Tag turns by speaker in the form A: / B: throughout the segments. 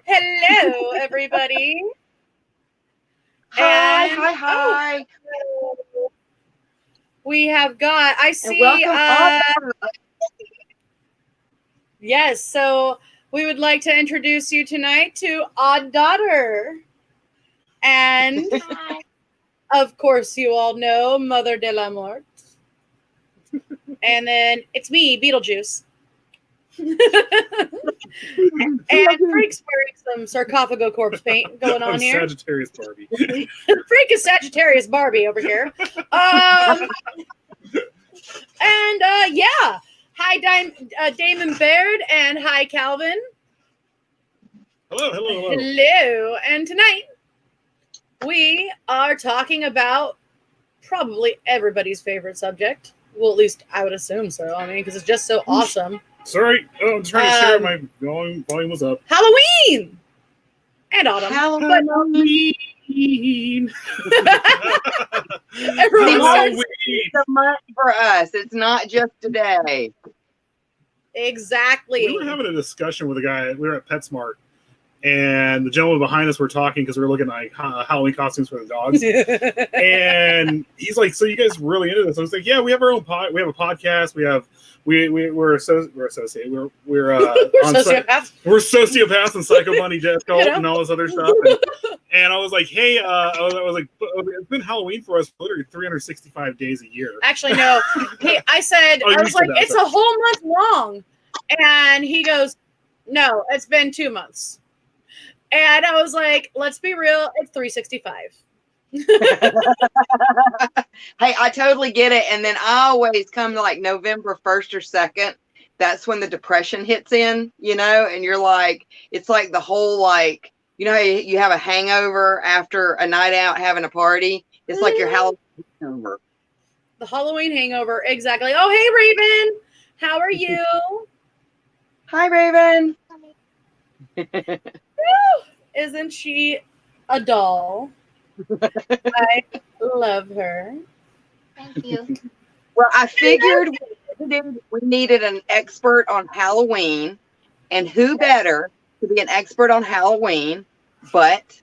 A: Hello, everybody.
B: Hi.
A: We have got, I
B: And
A: see,
B: welcome
A: yes, so we would like to introduce you tonight to Odd Daughter. And, of course, you all know Mother de la Mort. And then it's me, Beetlejuice. And Freak's wearing some sarcophago corpse paint going on here.
C: Sagittarius Barbie.
A: Freak is Sagittarius Barbie over here. Yeah. Hi, Damon Baird, and hi, Calvin.
C: Hello.
A: Hello. And tonight, we are talking about probably everybody's favorite subject. Well, at least I would assume so. I mean, because it's just so awesome.
C: Sorry. Oh, I'm trying to share. My volume was up.
A: Halloween! And autumn.
C: Halloween.
A: Everyone
C: Halloween.
B: It's a month for us. It's not just today.
A: Exactly.
C: We were having a discussion with a guy. We were at PetSmart, and the gentleman behind us were talking because we were looking at Halloween costumes for the dogs. And he's like, "So you guys really into this?" I was like, "Yeah, we have our own we have a podcast. We're associated. We're
A: sociopaths.
C: We're sociopaths and Psycho Bunny Death Cult and all this other stuff." And I was like, "Hey, I was like, it's been Halloween for us literally 365 days a year."
A: Actually, no. I said, I was like, it's a whole month long. And he goes, no, it's been 2 months. And I was like, let's be real, it's 365.
B: Hey, I totally get it. And then I always come to like November 1st or 2nd. That's when the depression hits in, and you're like, it's like the whole, like, you have a hangover after a night out having a party. It's like your Halloween hangover.
A: The Halloween hangover, exactly. Oh, hey, Raven. How are you?
B: Hi, Raven.
A: Isn't she a doll? I love her.
D: Thank you.
B: Well, I figured we needed an expert on Halloween, and who better to be an expert on Halloween but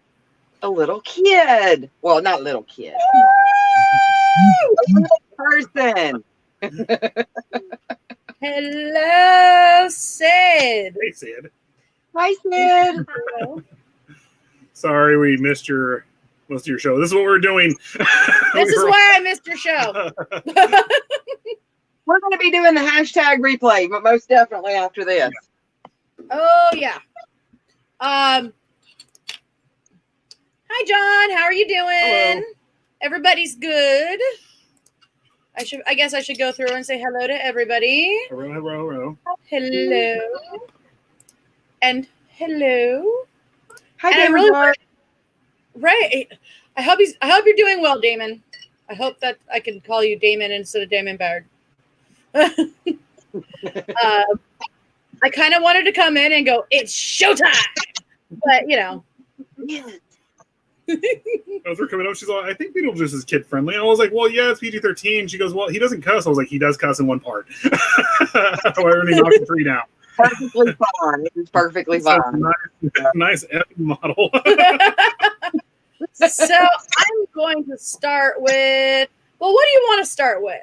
B: a little kid. Well, not little kid. A little person.
A: Hello, Sid.
C: Hey, Sid.
B: Hi, Sid.
A: Hello.
C: Sorry, we missed most of your show. This is what we're doing.
A: This is why I missed your show.
B: We're going to be doing the hashtag replay, but most definitely after this.
A: Oh, yeah. Hi, John. How are you doing?
C: Hello.
A: Everybody's good. I guess I should go through and say hello to everybody.
C: Hello.
A: Hello. And hello.
B: Hi,
A: And
B: Damon.
A: Right. I hope you're doing well, Damon. I hope that I can call you Damon instead of Damon Baird. I kind of wanted to come in and go, it's showtime. But,
C: As we're coming up, she's like, I think Beetlejuice is kid friendly. I was like, well, yeah, it's PG-13. She goes, well, he doesn't cuss. I was like, he does cuss in one part. However, he knocked the tree down.
B: Perfectly fine. It was perfectly fine.
C: Nice F model.
A: So I'm going to start with, well, what do you want to start with?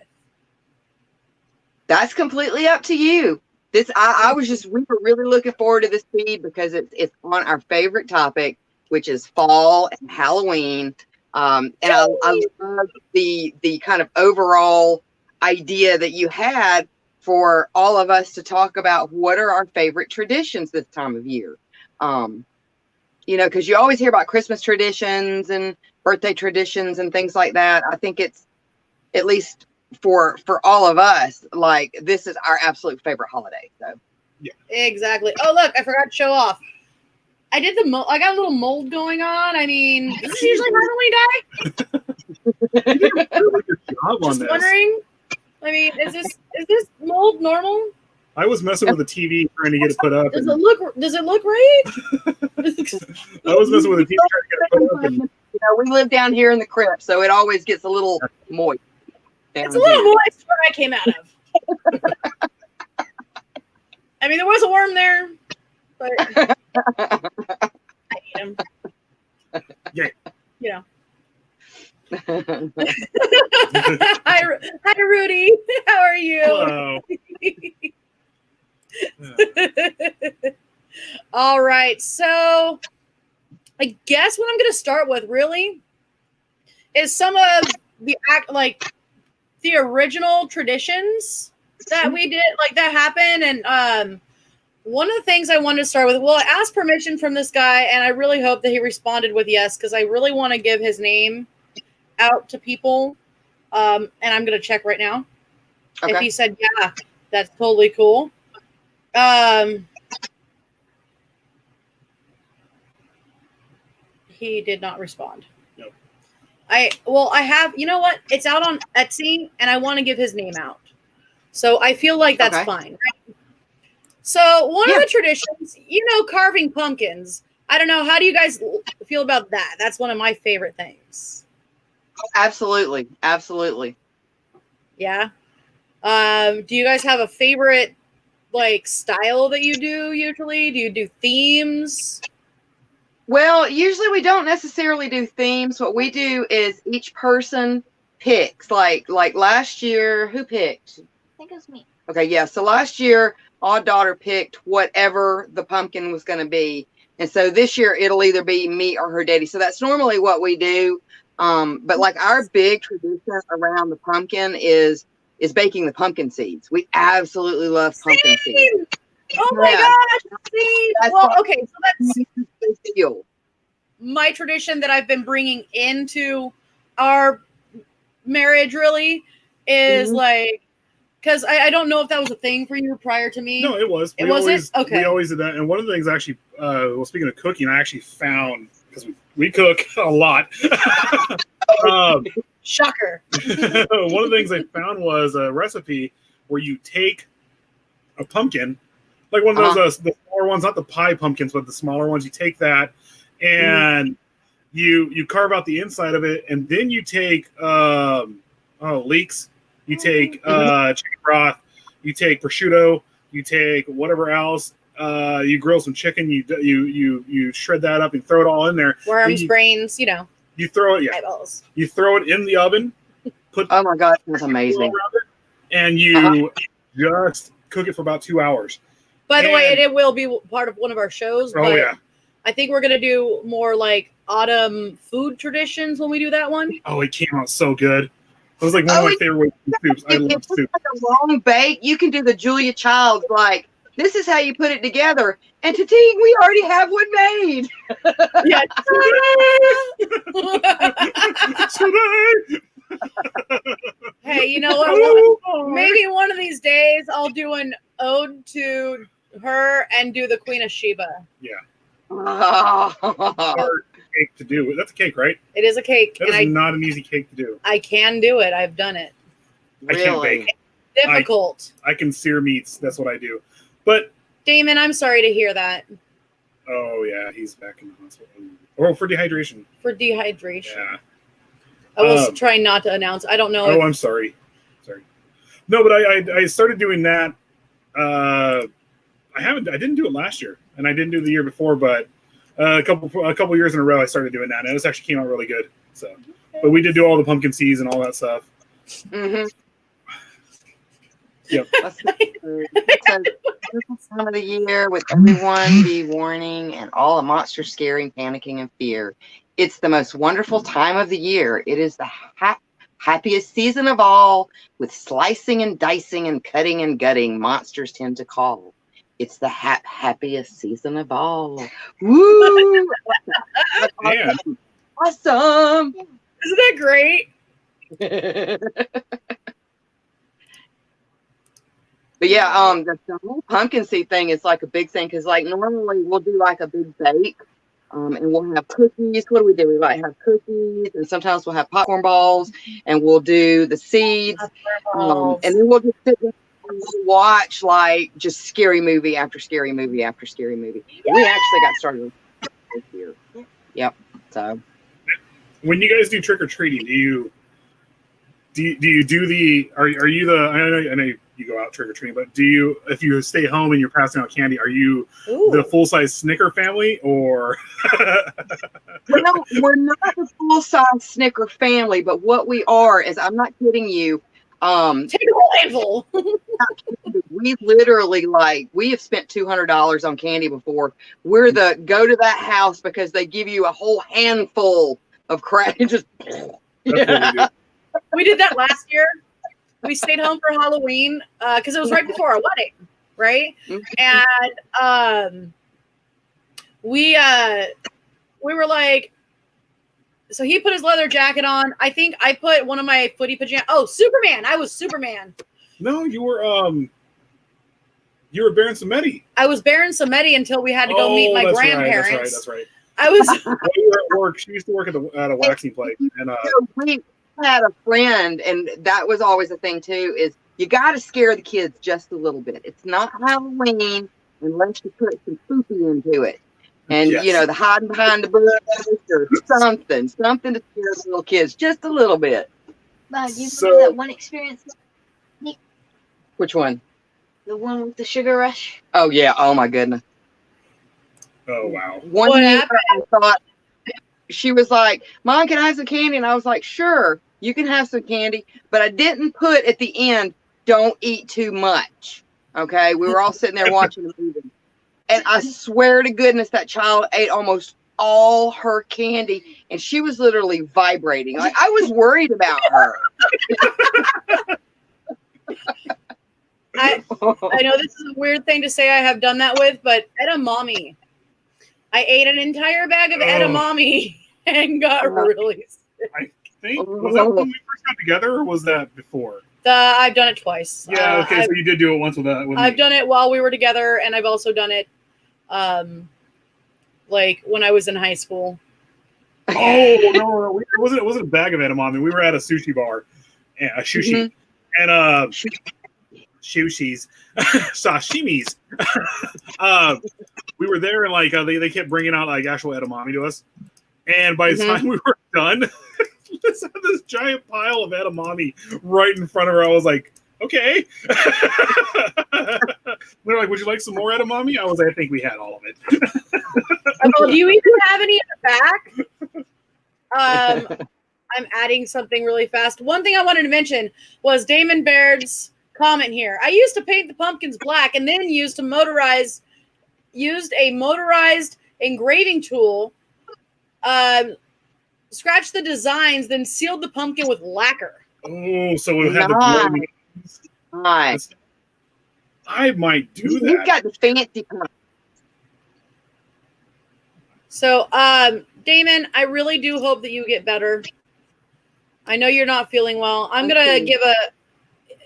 B: That's completely up to you. We were really looking forward to this feed because it's on our favorite topic, which is fall and Halloween. And I love the kind of overall idea that you had for all of us to talk about what are our favorite traditions this time of year. Because you always hear about Christmas traditions and birthday traditions and things like that. I think it's, at least for all of us, like, this is our absolute favorite holiday. So
C: yeah,
A: exactly. Oh, look, I forgot to show off. I did I got a little mold going on. I mean, is this usually Halloween dye? Just wondering. I mean, is this mold normal?
C: I was messing with the TV trying to get it put up.
A: Does it look right?
C: I was messing with the TV trying to get it put up. And,
B: we live down here in the crypt, so it always gets a little moist.
A: It's a little moist where I came out of. I mean, there was a worm there, but I eat them.
C: Yeah.
A: You know. Hi, Rudy. How are you?
C: Hello.
A: All right. So I guess what I'm going to start with really is some of the the original traditions that we did, like that happened. And one of the things I wanted to start with, well, I asked permission from this guy, and I really hope that he responded with yes, because I really want to give his name out to people. And I'm going to check right now.
B: Okay.
A: If he said, yeah, that's totally cool. He did not respond.
C: Nope.
A: I have, you know what? It's out on Etsy, and I want to give his name out. So I feel like that's
B: Okay.
A: fine. Right? So one of the traditions, carving pumpkins. I don't know. How do you guys feel about that? That's one of my favorite things.
B: Absolutely. Absolutely.
A: Yeah. Do you guys have a favorite style that you do usually? Do you do themes?
B: Well, usually we don't necessarily do themes. What we do is each person picks. Like last year, who picked?
D: I think it was me.
B: Okay, yeah. So last year, Odd Daughter picked whatever the pumpkin was going to be. And so this year, it'll either be me or her daddy. So that's normally what we do. But like our big tradition around the pumpkin is baking the pumpkin seeds. We absolutely love pumpkin seeds.
A: Oh my gosh! See, well, okay, so that's
B: deal.
A: My tradition that I've been bringing into our marriage. Really, is because I don't know if that was a thing for you prior to me.
C: No, it was.
A: It wasn't? Okay.
C: We always did that. And one of the things actually, well, speaking of cooking, I actually found, because we cook a lot.
A: Shocker.
C: One of the things I found was a recipe where you take a pumpkin, like one of those, the smaller ones, not the pie pumpkins, but the smaller ones. You take that and you carve out the inside of it, and then you take leeks. You take chicken broth, you take prosciutto, you take whatever else. You grill some chicken. You shred that up and throw it all in there.
A: Worms, brains,
C: You throw it,
A: eyeballs.
C: You throw it in the oven.
B: Oh my God, that's amazing!
C: And you just cook it for about 2 hours.
A: By the way, it will be part of one of our shows.
C: Oh
A: but
C: yeah.
A: I think we're gonna do more like autumn food traditions when we do that one.
C: Oh, it came out so good. It was like one of my favorite ways to do soups. I love soup.
B: Like a long bake, you can do the Julia Childs, like, this is how you put it together. And ta-ting, we already have one made.
A: Yeah.
C: Today.
A: Hey, you know what? Maybe one of these days I'll do an ode to her and do the Queen of Sheba.
C: Yeah.
B: Oh.
C: Hard cake to do. That's a cake, right?
A: It is a cake.
C: That is not an easy cake to do.
A: I can do it. I've done it.
C: I can't
B: Really?
C: bake.
A: Difficult.
C: I can sear meats. That's what I do. But
A: Damon, I'm sorry to hear that.
C: oh yeah, he's back in the hospital. Or for dehydration.
A: For dehydration.
C: Yeah.
A: I will try not to announce. I don't know.
C: Oh, I'm sorry. Sorry. No, but I started doing that. I didn't do it last year, and I didn't do it the year before, but a couple years in a row I started doing that, and this actually came out really good. So, but we did do all the pumpkin seeds and all that stuff.
B: Mm-hmm.
C: Yep.
B: That's this time of the year with everyone be warning and all the monsters scaring, panicking, and fear. It's the most wonderful time of the year. It is the happiest season of all, with slicing and dicing and cutting and gutting monsters tend to call. It's the happiest season of all. Woo!
C: Yeah.
B: Awesome.
A: Isn't that great?
B: But yeah, the whole pumpkin seed thing is like a big thing, because like normally we'll do like a big bake, and we'll have cookies. What do? We like have cookies, and sometimes we'll have popcorn balls, and we'll do the seeds, and then we'll just sit and watch like just scary movie after scary movie after scary movie. Yeah! We actually got started this year. Yep. So
C: when you guys do trick or treating, do you do the? Are you the? I know you go out trick or treating. But do you, if you stay home and you're passing out candy, are you
A: Ooh.
C: the full size Snicker family or?
B: Well, we're not the full size Snicker family, but what we are is, I'm not kidding you.
A: Take a whole handful.
B: We literally, like, we have spent $200 on candy before. We're the go to that house because they give you a whole handful of crap. Just
C: That's what we do.
A: We did that last year. We stayed home for Halloween because it was right before our wedding, right? And we were like, so he put his leather jacket on. I think I put one of my footy pajamas. Oh, Superman! I was Superman.
C: No, you were Baron Samedi.
A: I was Baron Samedi until we had to go meet my
C: that's
A: grandparents.
C: Right, that's right.
A: I was.
C: While you were at work, she used to work at a waxing place, and
B: we had a friend, and that was always a thing too, is you got to scare the kids just a little bit. It's not Halloween unless you put some poopy into it. And,
C: Yes.
B: you know, the hiding behind the bush or something to scare the little kids just a little bit.
D: Mom, you
C: So-
D: remember that one experience?
B: Which one?
D: The one with the sugar rush?
B: Oh, yeah. Oh, my goodness.
C: oh wow.
B: One
A: What
B: year
A: happened?
B: I thought, she was like, Mom, can I have some candy? And I was like, sure, you can have some candy. But I didn't put at the end, don't eat too much. Okay. We were all sitting there watching the movie. And I swear to goodness, that child ate almost all her candy. And she was literally vibrating. Like, I was worried about her.
A: I know this is a weird thing to say I have done that with, but edamame. I ate an entire bag of
C: Oh.
A: edamame and got really sick.
C: I think was that when we first got together, or was that before?
A: I've done it twice.
C: Yeah. Okay.
A: I've,
C: So you did do it once with that.
A: I've done it while we were together, and I've also done it, like when I was in high school.
C: Oh no! It wasn't a bag of edamame. We were at a sushi bar, and a sushi, and sushis, sashimis. We were there, and like they kept bringing out like actual edamame to us, and by the time we were done, let's have this giant pile of edamame right in front of her. I was like, okay. They're like, would you like some more edamame? I was like, I think we had all of it.
A: Well, do you even have any in the back? I'm adding something really fast. One thing I wanted to mention was Damon Baird's comment here. I used to paint the pumpkins black and then used a motorized engraving tool, scratched the designs, then sealed the pumpkin with lacquer.
C: Oh, so it had
B: Nice.
C: the
B: Nice.
C: I might do that.
B: You've got the fancy part.
A: So, Damon, I really do hope that you get better. I know you're not feeling well. I'm going to give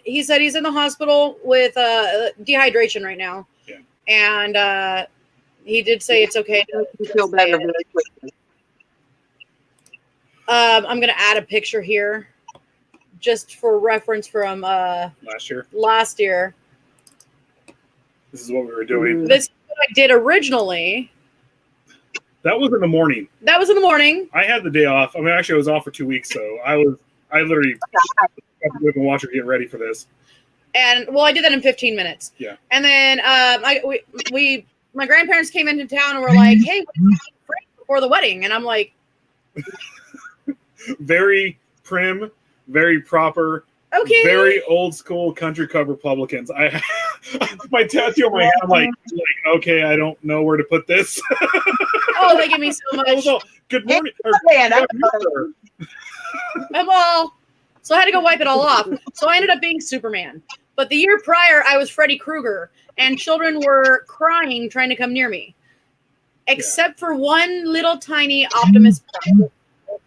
A: he said he's in the hospital with dehydration right now.
C: Yeah.
A: And he did say it's okay.
B: You feel better really quickly.
A: I'm going to add a picture here just for reference from
C: Last year,
A: last year.
C: this is what we were doing.
A: This is what I did originally.
C: That was in the morning.
A: That was in the morning.
C: I had the day off. I mean, actually, I was off for 2 weeks, so I literally had to go and watch her get ready for this.
A: And well, I did that in 15 minutes.
C: Yeah.
A: And then my grandparents came into town and were like, "Hey, what did you eat before the wedding?" And I'm like,
C: Very prim, very proper,
A: "Okay."
C: very old school country club Republicans. I my tattoo on my hand. I'm like, okay, I don't know where to put this.
A: Oh, they give me so
C: I was
A: much.
C: all, good morning.
B: Man,
C: good afternoon, sir."
A: I'm all. So I had to go wipe it all off. So I ended up being Superman. But the year prior, I was Freddy Krueger, and children were crying trying to come near me, except for one little tiny Optimus Prime.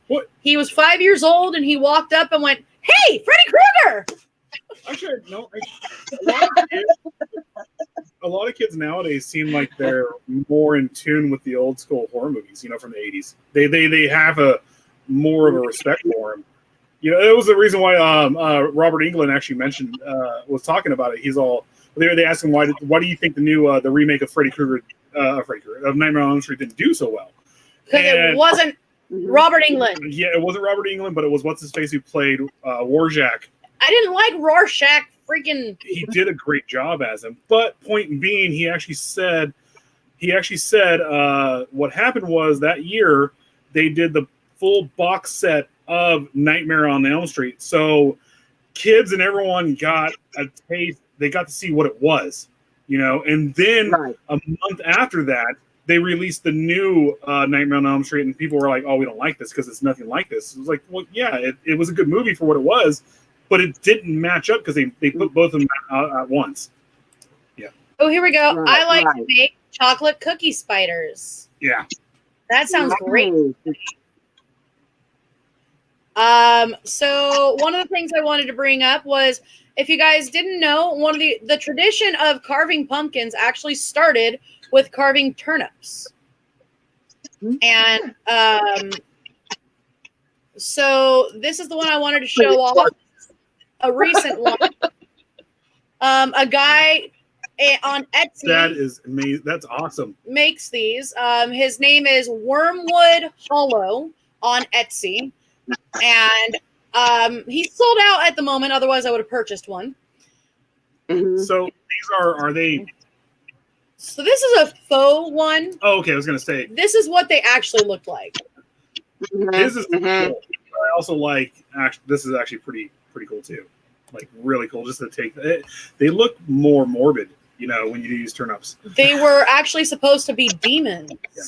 C: What?
A: He was 5 years old, and he walked up and went, "Hey, Freddy Krueger!"
C: Actually, no. A lot of kids nowadays seem like they're more in tune with the old school horror movies, from the 80s. They have a more of a respect for them. It was the reason why Robert Englund actually mentioned was talking about it. He's all they asked him why do you think the new the remake of Freddy Krueger of Nightmare on Elm Street didn't do so well?
A: Because it wasn't Robert Englund.
C: Yeah, it wasn't Robert Englund, but it was what's his face who played Warjack.
A: I didn't like Rorschach freaking.
C: He did a great job as him. But point being, he actually said what happened was that year they did the full box set of Nightmare on Elm Street. So kids and everyone got a taste. They got to see what it was, and then
B: Right.
C: a month after that, they released the new Nightmare on Elm Street, and people were like, "Oh, we don't like this because it's nothing like this." It was like, well, yeah, it was a good movie for what it was, but it didn't match up because they put both of them out at once.
A: Oh, here we go.
B: Right,
A: I like to
B: right.
A: make chocolate cookie spiders.
C: Yeah,
A: That sounds great.
B: Nice.
A: So one of the things I wanted to bring up was, if you guys didn't know, one of the tradition of carving pumpkins actually started with carving turnips. And so this is the one I wanted to show off, a recent one. A guy on Etsy
C: that is amazing. That's awesome.
A: makes these. His name is Wormwood Hollow on Etsy. And he's sold out at the moment. Otherwise, I would have purchased one.
B: Mhm.
C: So these are they?
A: So this is a faux one.
C: Oh, okay. I was gonna say
A: This is what they actually look like.
B: Mhm.
C: this is
B: Mhm.
C: cool. I also like this is actually pretty cool too. Like really cool. Just to take it. They look more morbid, when you use turnips.
A: They were actually supposed to be demons.
C: Yeah.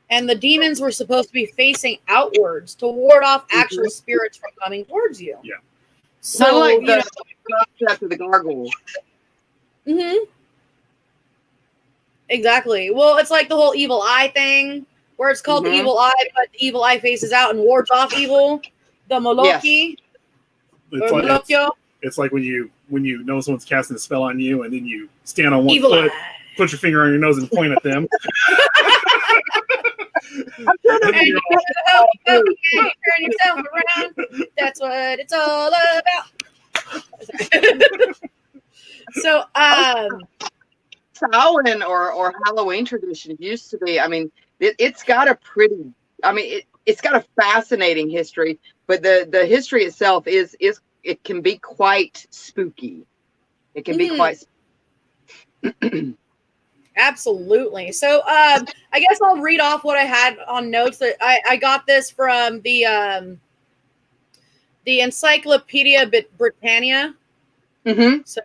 A: And the demons were supposed to be facing outwards to ward off actual spirits from coming towards you.
C: Yeah.
A: So,
B: Kind of like
A: you know,
B: the concept of the gargoyle.
A: mhm. Exactly. Well, it's like the whole evil eye thing, where it's called the
B: Mhm.
A: evil eye, but the evil eye faces out and wards off evil. The Moloki.
C: It's
A: Or
C: like
A: Molokyo.
C: it's like when you know someone's casting a spell on you, and then you stand on one
A: Evil
C: foot,
A: eye.
C: put your finger on your nose, and point at them. And then you're all,
A: Turn yourself around. That's what it's all about. So,
B: Samhain or Halloween tradition used to be. I mean, it's got a pretty. I mean, it's got a fascinating history, but the history itself is it can be quite spooky. It can be
A: Mhm.
B: quite.
A: absolutely. So, I guess I'll read off what I had on notes. That I got this from the Encyclopedia Britannia.
B: Mhm.
A: So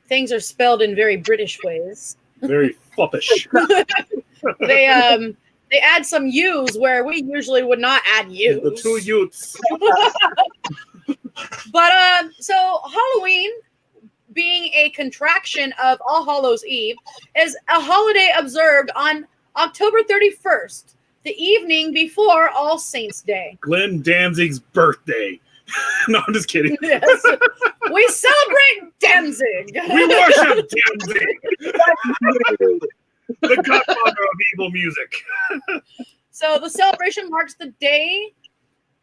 A: things are spelled in very British ways.
C: very foppish.
A: They add some U's where we usually would not add U's.
C: The two youths.
A: But so Halloween, being a contraction of All Hallows Eve, is a holiday observed on October 31st, the evening before All Saints' Day.
C: Glenn Danzig's birthday. No, I'm just kidding.
A: Yes. We celebrate Danzig.
C: We worship Danzig, the godfather of evil music.
A: So the celebration marks the day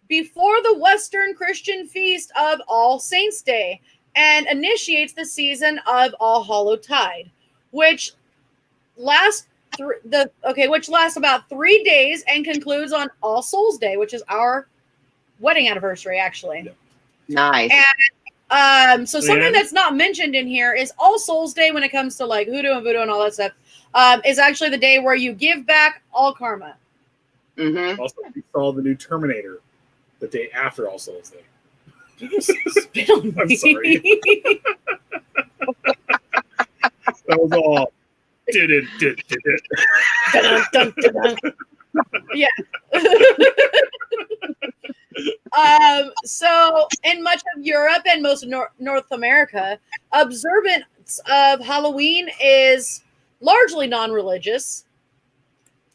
A: before the Western Christian feast of All Saints' Day and initiates the season of All Hallow Tide, which lasts about 3 days and concludes on All Souls' Day, which is our wedding anniversary, actually.
B: Nice.
A: So something
C: And-
A: that's not mentioned in here is All Souls' Day when it comes to like hoodoo and voodoo and all that stuff. Is actually the day where you give back all karma.
B: Mhm.
C: Also, we saw the new Terminator the day after All Souls Day.
A: Spit on
C: I'm
A: me.
C: sorry. That was all. Did it.
A: Dun, dun, dun, dun. Yeah. So in much of Europe and most of North America, observance of Halloween is largely non-religious,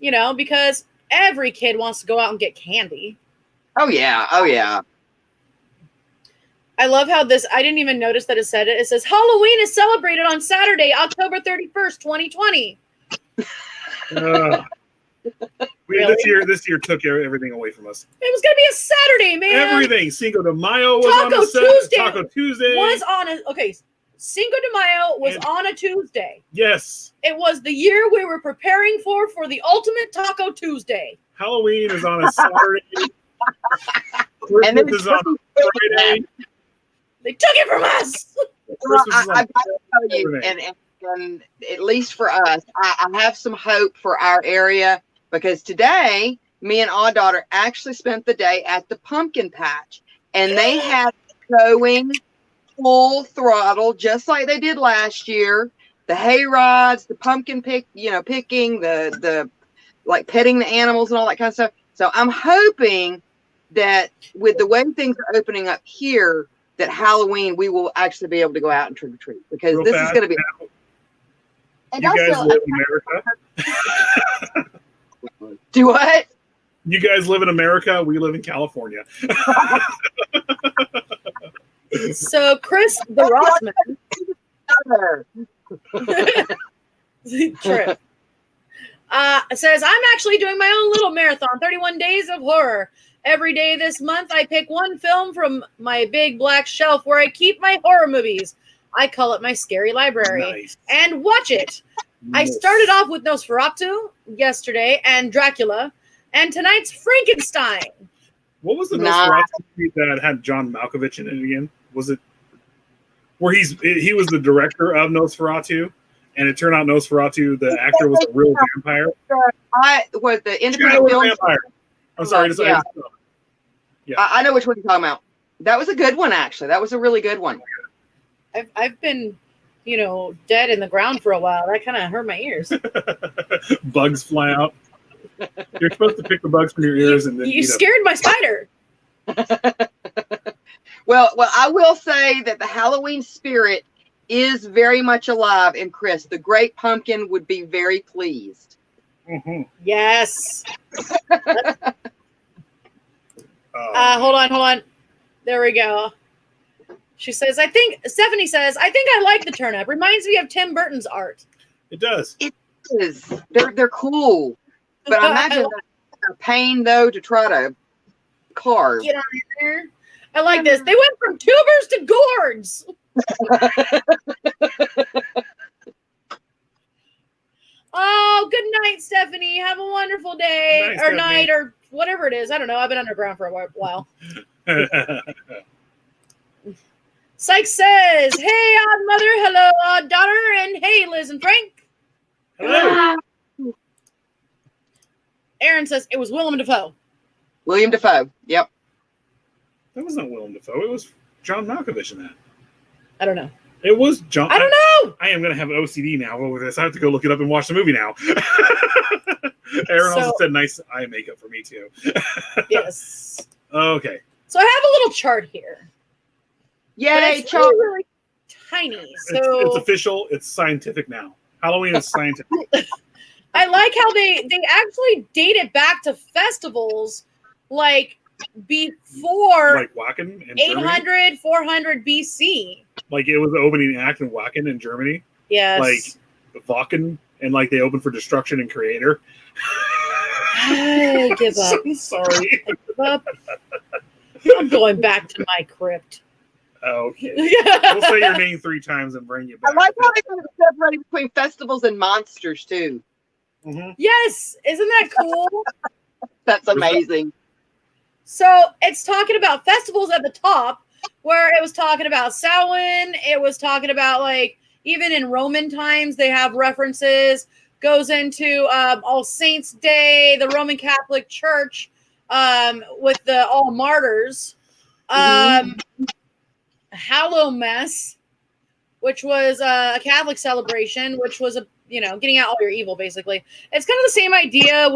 A: because every kid wants to go out and get candy.
B: Oh yeah. Oh yeah.
A: I love how I didn't even notice that it said it. It says Halloween is celebrated on Saturday, October 31st, 2020.
C: Really? This year took everything away from us.
A: It was going to be a Saturday, man.
C: Everything. Cinco de Mayo was
A: Taco
C: on a Saturday.
A: Tuesday
C: Taco Tuesday
A: was on a Cinco de Mayo was on a Tuesday.
C: Yes.
A: It was the year we were preparing for the ultimate Taco Tuesday.
C: Halloween is on a Saturday.
B: And then
C: Christmas is on a Friday.
A: They took it from us.
B: Well,
C: Christmas is on
B: I've got to tell you,
C: everything.
B: and at least for us, I have some hope for our area because today, me and Odd Daughter actually spent the day at the pumpkin patch, and they had going full throttle, just like they did last year. The hay rods, the pumpkin picking, the like petting the animals and all that kind of stuff. So I'm hoping that with the way things are opening up here, that Halloween we will actually be able to go out and trick or treat because
C: Real
B: this is
C: fast,
B: going to be.
D: And
C: you guys
D: also,
C: live in America.
B: Do what?
C: You guys live in America. We live in California.
A: So Chris the Rossman trip says, I'm actually doing my own little marathon, 31 days of horror. Every day this month, I pick one film from my big black shelf where I keep my horror movies. I call it my scary library.
C: Nice.
A: And watch it. I started off with Nosferatu yesterday and Dracula, and tonight's Frankenstein.
C: What was the
B: Nah.
C: Nosferatu movie that had John Malkovich in it again? Was it where he was the director of Nosferatu, and it turned out Nosferatu, the actor, was a real vampire?
B: I was the
C: Shadow
B: independent
C: of a
B: film.
C: vampire. I'm sorry.
B: Yeah.
C: Yeah.
B: I know which one you're talking about. That was a good one, actually. That was a really good one.
A: I've been, dead in the ground for a while. That kind of hurt my ears.
C: Bugs fly out. You're supposed to pick the bugs from your ears and then
A: You
C: eat them.
A: scared my spider.
B: Well, I will say that the Halloween spirit is very much alive in Chris. The Great Pumpkin would be very pleased.
C: Mhm.
A: Yes.
C: Oh,
A: Hold on. There we go. Stephanie says, I think I like the turnip. Reminds me of Tim Burton's art.
C: it does.
B: They're cool, but I imagine they're a pain though to try to carve.
A: Get on there. I like this. They went from tubers to gourds. Oh, good night, Stephanie. Have a wonderful day
C: Night,
A: or
C: Stephanie.
A: night or whatever it is. I don't know. I've been underground for a while. Sykes says, hey, odd mother. Hello, odd daughter. And hey, Liz and Frank.
C: Hello.
A: Aaron says it was Willem Dafoe.
B: William Dafoe. Yep.
C: That wasn't Willem Dafoe. It was John Malkovich in that.
A: I don't know.
C: It was John.
A: I don't know.
C: I am going to have OCD now over this. I have to go look it up and watch the movie now. Aaron also said nice eye makeup for me too.
A: Yes.
C: Okay.
A: So I have a little chart here. But
B: Yay,
A: it's
B: Charles.
A: really, really tiny. So
C: It's official. It's scientific now. Halloween is scientific.
A: I like how they actually date it back to festivals like before
C: Like Wacken in Germany.
A: 800, 400 BC.
C: Like it was the opening act in Wacken in Germany.
A: Yes.
C: Like Wacken, and like they opened for Destruction and Creator.
A: I give up.
C: Sorry.
A: Give up. I'm going back to my crypt.
C: Okay. We'll say your name 3 times and bring you
B: I
C: back.
B: like how they kind of separated between festivals and monsters too.
C: Mhm.
A: Yes. Isn't that cool?
B: That's amazing.
A: So it's talking about festivals at the top, where it was talking about Samhain. It was talking about, like, even in Roman times, they have references. Goes into All Saints Day, the Roman Catholic Church, with the All Martyrs. Hallowmas, which was a Catholic celebration, which was getting out all your evil, basically. It's kind of the same idea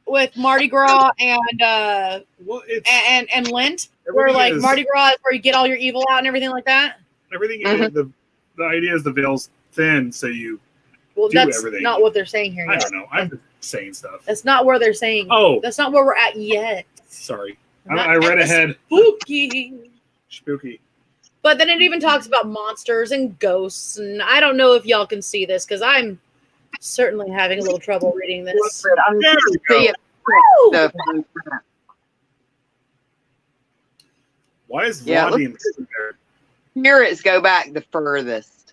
A: with Mardi Gras and
C: Well, it's
A: and Lent, where
C: everything
A: like
C: is-
A: Mardi Gras is where you get all your evil out and everything like that.
C: everything.
B: Mhm.
C: The idea is the veil's thin, so you.
A: Well,
C: Do
A: that's
C: everything.
A: not what they're saying here
C: I
A: yet.
C: don't know. I'm just saying stuff.
A: That's not where they're saying.
C: Oh,
A: That's not where we're at yet.
C: sorry.
A: We're not
C: I read
A: at the
C: ahead.
A: Spooky.
C: Spooky.
A: But then it even talks about monsters and ghosts, and I don't know if y'all can see this because I'm certainly having a little trouble reading this.
B: I'm
C: There we go.
B: seeing
A: Woo!
B: the
C: Why is
B: Yeah,
C: Blondie in prison there?
B: spirits go back the furthest,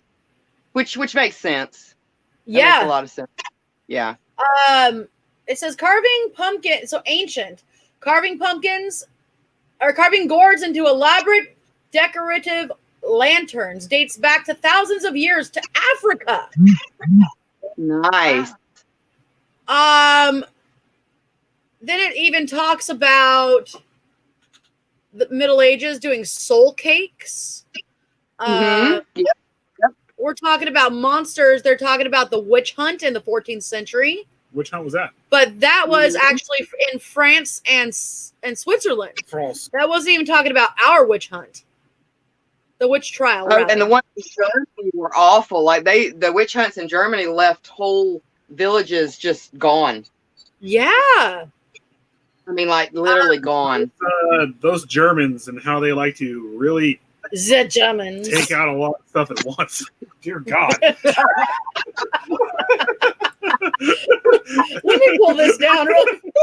B: which makes sense. That makes a
A: Yeah.
B: lot of sense. Yeah.
A: It says carving pumpkin, so ancient. Carving pumpkins or carving gourds into elaborate decorative lanterns dates back to thousands of years to Africa.
B: Nice.
A: Then it even talks about the Middle Ages doing soul cakes.
B: Yep.
A: We're talking about monsters. They're talking about the witch hunt in the 14th century.
C: Which hunt was that?
A: But that was actually in France and Switzerland.
C: France.
A: That wasn't even talking about our witch hunt. The witch trial.
B: Oh,
A: rather.
B: and the ones in Germany were awful. Like the witch hunts in Germany left whole villages just gone.
A: Yeah.
B: I mean, like literally gone.
C: Those Germans and how they like to really
A: The Germans.
C: take out a lot of stuff at once. Dear God.
A: Let me pull this down real quick.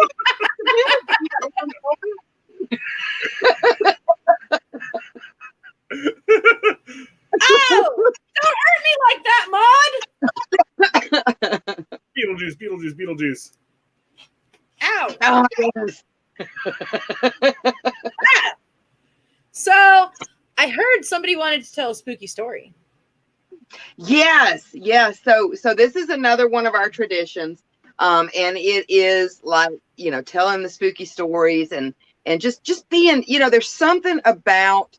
A: Oh! Don't hurt me like that, Maud!
C: Beetlejuice.
A: Ow!
B: Oh, yes.
A: So, I heard somebody wanted to tell a spooky story.
B: Yes. So this is another one of our traditions. And it is like, telling the spooky stories and just being, there's something about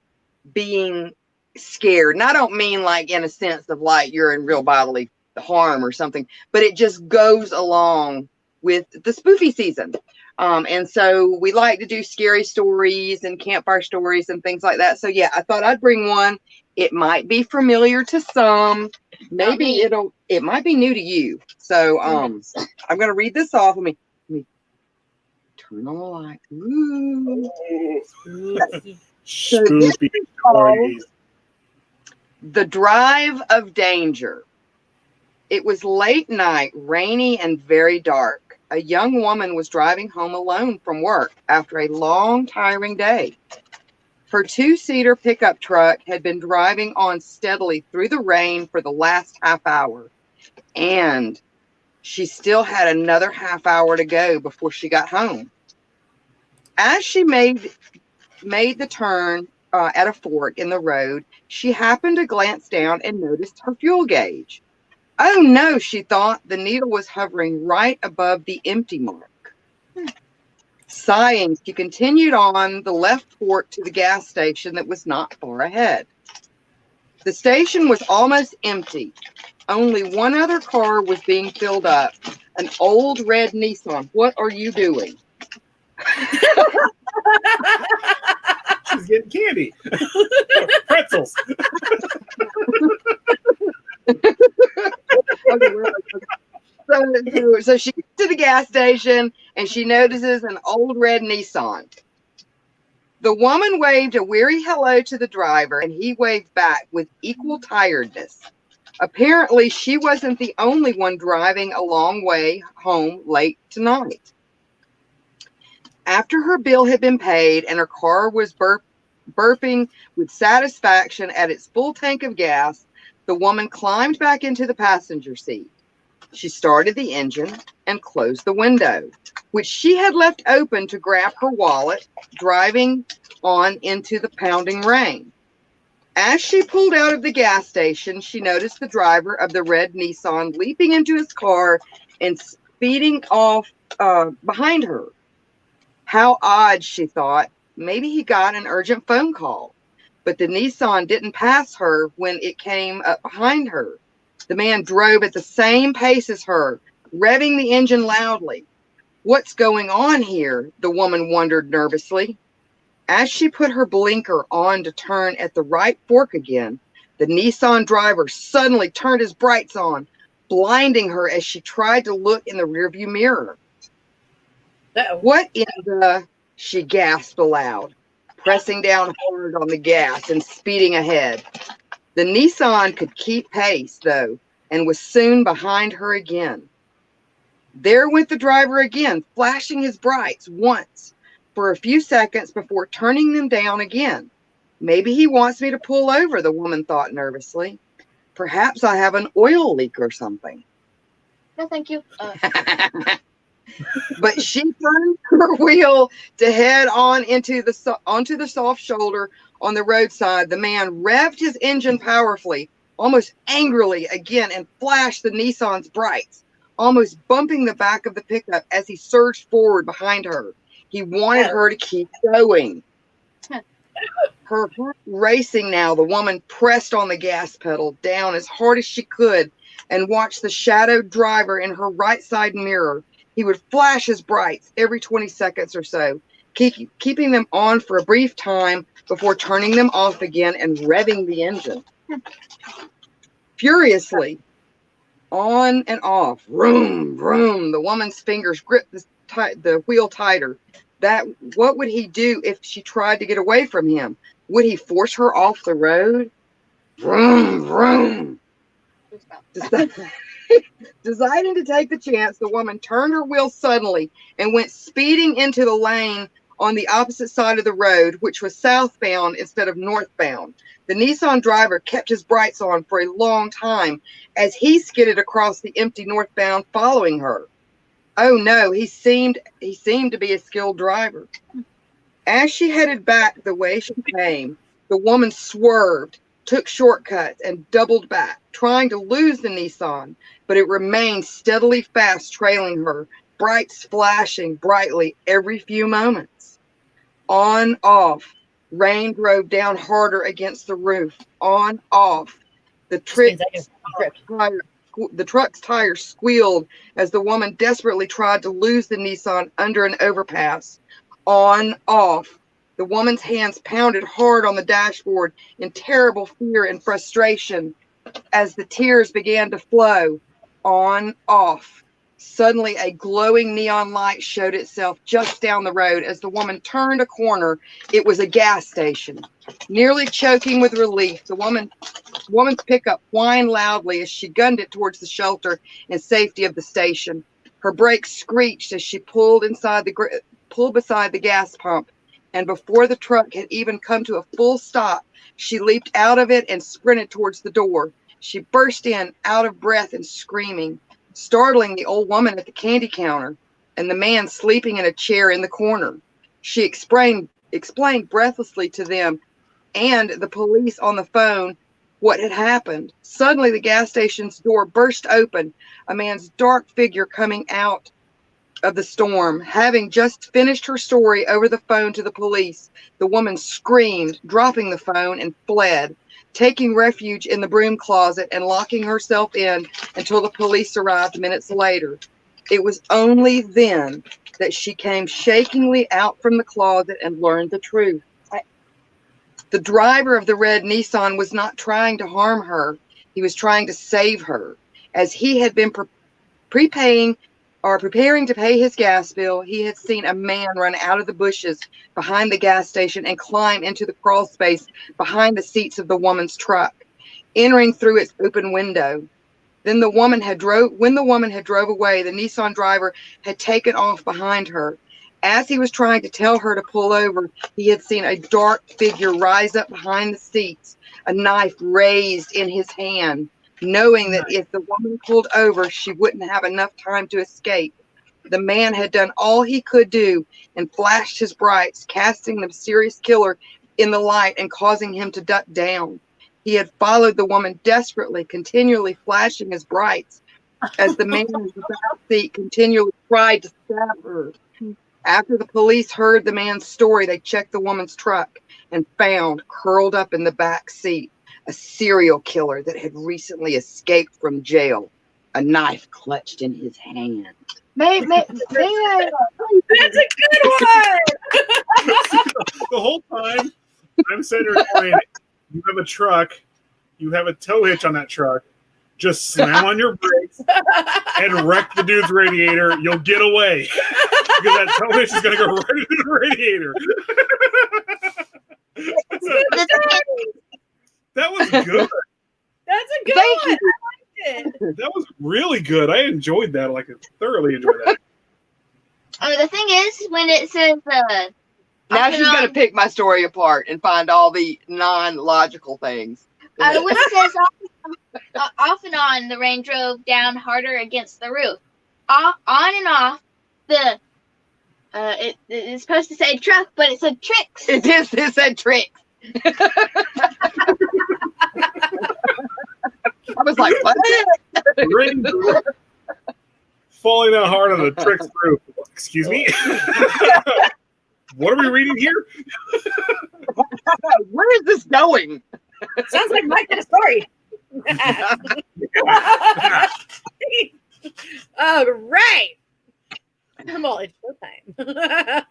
B: being scared. And I don't mean like in a sense of like you're in real bodily harm or something, but it just goes along with the spooky season. And so we like to do scary stories and campfire stories and things like that. So yeah, I thought I'd bring one. It might be familiar to some. Maybe it might be new to you. So I'm gonna read this off. Let me turn on the light. Ooh. So this
C: Spooky
B: is called
C: stories.
B: The Drive of Danger. It was late night, rainy and very dark. A young woman was driving home alone from work after a long, tiring day. Her two-seater pickup truck had been driving on steadily through the rain for the last half hour, and she still had another half hour to go before she got home. As she made the turn at a fork in the road, she happened to glance down and noticed her fuel gauge. Oh no, she thought, the needle was hovering right above the empty mark. Sighing, she continued on the left fork to the gas station that was not far ahead. The station was almost empty. Only one other car was being filled up, an old red Nissan. What are you doing?
C: She's getting candy. Pretzels.
B: So she gets to the gas station and she notices an old red Nissan. The woman waved a weary hello to the driver and he waved back with equal tiredness. Apparently, she wasn't the only one driving a long way home late tonight. After her bill had been paid and her car was burping with satisfaction at its full tank of gas, the woman climbed back into the passenger seat. She started the engine and closed the window, which she had left open to grab her wallet, driving on into the pounding rain. As she pulled out of the gas station, she noticed the driver of the red Nissan leaping into his car and speeding off behind her. How odd, she thought. Maybe he got an urgent phone call. But the Nissan didn't pass her when it came up behind her. The man drove at the same pace as her, revving the engine loudly. What's going on here? The woman wondered nervously. As she put her blinker on to turn at the right fork again, the Nissan driver suddenly turned his brights on, blinding her as she tried to look in the rearview mirror. What in the... She gasped aloud, pressing down hard on the gas and speeding ahead. The Nissan could keep pace, though, and was soon behind her again. There went the driver again, flashing his brights once for a few seconds before turning them down again. Maybe he wants me to pull over, the woman thought nervously. Perhaps I have an oil leak or something.
D: No, thank you.
B: But she turned her wheel to head on onto the soft shoulder on the roadside. The man revved his engine powerfully, almost angrily again, and flashed the Nissan's brights, almost bumping the back of the pickup as he surged forward behind her. He wanted her to keep going. Her heart racing now, the woman pressed on the gas pedal down as hard as she could and watched the shadowed driver in her right side mirror. He would flash his brights every 20 seconds or so, keeping them on for a brief time before turning them off again and revving the engine. Furiously, on and off, vroom, vroom, the woman's fingers gripped the wheel tighter. What would he do if she tried to get away from him? Would he force her off the road? Vroom, vroom. Deciding to take the chance, the woman turned her wheel suddenly and went speeding into the lane on the opposite side of the road, which was southbound instead of northbound. The Nissan driver kept his brights on for a long time as he skidded across the empty northbound following her. Oh no, he seemed to be a skilled driver. As she headed back the way she came, the woman swerved, took shortcuts, and doubled back, trying to lose the Nissan, but it remained steadily fast, trailing her, brights flashing brightly every few moments. On, off. Rain drove down harder against the roof. On, off. The truck's tires squealed as the woman desperately tried to lose the Nissan under an overpass. On, off. The woman's hands pounded hard on the dashboard in terrible fear and frustration as the tears began to flow. On, off. Suddenly, a glowing neon light showed itself just down the road. As the woman turned a corner, it was a gas station. Nearly choking with relief, the woman's pickup whined loudly as she gunned it towards the shelter and safety of the station. Her brakes screeched as she pulled beside the gas pump, and before the truck had even come to a full stop, she leaped out of it and sprinted towards the door. She burst in, out of breath and screaming, startling the old woman at the candy counter and the man sleeping in a chair in the corner. She explained breathlessly to them and the police on the phone what had happened. Suddenly, the gas station's door burst open, a man's dark figure coming out of the storm. Having just finished her story over the phone to the police, the woman screamed, dropping the phone, and fled, taking refuge in the broom closet and locking herself in until the police arrived minutes later. It was only then that she came shakingly out from the closet and learned the truth. The driver of the red Nissan was not trying to harm her. He was trying to save her. As he had been preparing to pay his gas bill, he had seen a man run out of the bushes behind the gas station and climb into the crawl space behind the seats of the woman's truck, entering through its open window. When the woman had drove away, the Nissan driver had taken off behind her. As he was trying to tell her to pull over, he had seen a dark figure rise up behind the seats, a knife raised in his hand, knowing that if the woman pulled over, she wouldn't have enough time to escape. The man had done all he could do and flashed his brights, casting the mysterious killer in the light and causing him to duck down. He had followed the woman desperately, continually flashing his brights as the man in the back seat continually tried to stab her. After the police heard the man's story, they checked the woman's truck and found, curled up in the back seat, a serial killer that had recently escaped from jail, a knife clutched in his hand.
D: That's a good one.
C: The whole time, I'm sitting there going, you have a truck, you have a tow hitch on that truck, just slam on your brakes and wreck the dude's radiator. You'll get away. Because that tow hitch is going to go right into the radiator. That was good.
A: That's a good
B: Thank
A: one.
B: you.
A: I liked it.
C: That was really good. I enjoyed that. I thoroughly enjoyed that.
E: The thing is, when it says,
B: Now she's going to pick my story apart and find all the non-logical things.
E: when it says off and on, the rain drove down harder against the roof. On and off, the It is supposed to say truck, but it said tricks.
B: It said tricks. I was like, what?
C: Ring. Falling that hard on the Trix roof. Excuse me? What are we reading here?
B: Where is this going?
A: Sounds like my kind of story. All right. Well, it's showtime.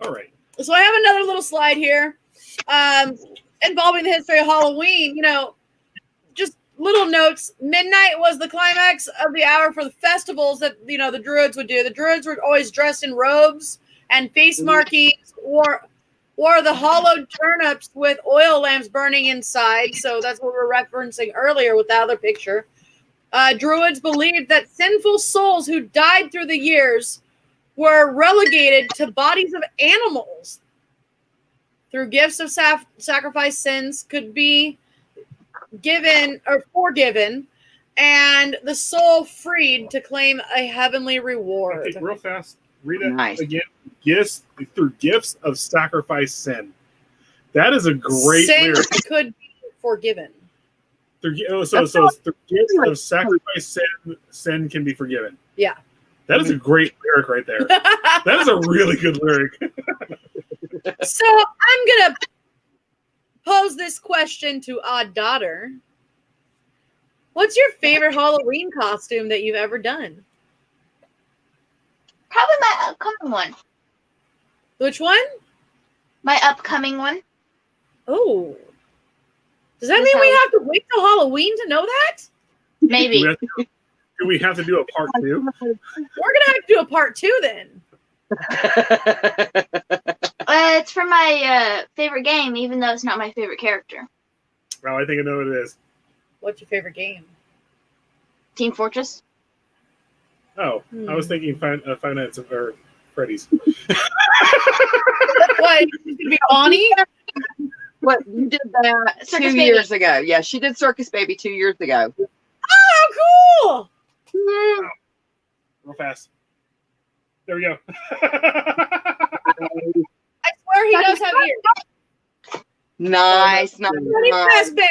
C: All right.
A: So I have another little slide here involving the history of Halloween. You know, just little notes. Midnight was the climax of the hour for the festivals that, you know, the Druids would do. The Druids were always dressed in robes and face markings, wore the hollowed turnips with oil lamps burning inside. So that's what we were referencing earlier with that other picture. Druids believed that sinful souls who died through the years were relegated to bodies of animals. Through gifts of sacrifice, sins could be given or forgiven, and the soul freed to claim a heavenly reward.
C: Okay, real fast. Read it
B: Nice.
C: again. Gifts through gifts of sacrifice, sin. That is a great
A: Sin
C: lyric.
A: could be forgiven.
C: So through gifts of sacrifice, sin can be forgiven.
A: Yeah.
C: That is a great lyric right there. That is a really good lyric.
A: So I'm going to pose this question to Odd Daughter. What's your favorite Halloween costume that you've ever done?
E: Probably my upcoming one.
A: Which one?
E: My upcoming one.
A: Oh. Does that mean we have to wait till Halloween to know that?
E: Maybe.
C: Do we have to do a part 2?
A: We're going to have to do a part 2 then.
E: It's for my favorite game, even though it's not my favorite character.
C: Well, I think I know what it is.
A: What's your favorite game?
E: Team Fortress.
C: Oh, I was thinking Five Nights at Freddy's.
A: What? It's going to be Bonnie?
B: What, you did that
E: Circus
B: 2
E: Baby.
B: years ago. Yeah, she did Circus Baby 2 years ago.
A: Oh, cool.
C: Real fast. There we go.
A: I swear he does have ears.
B: Nice.
A: Freddy Fazbear.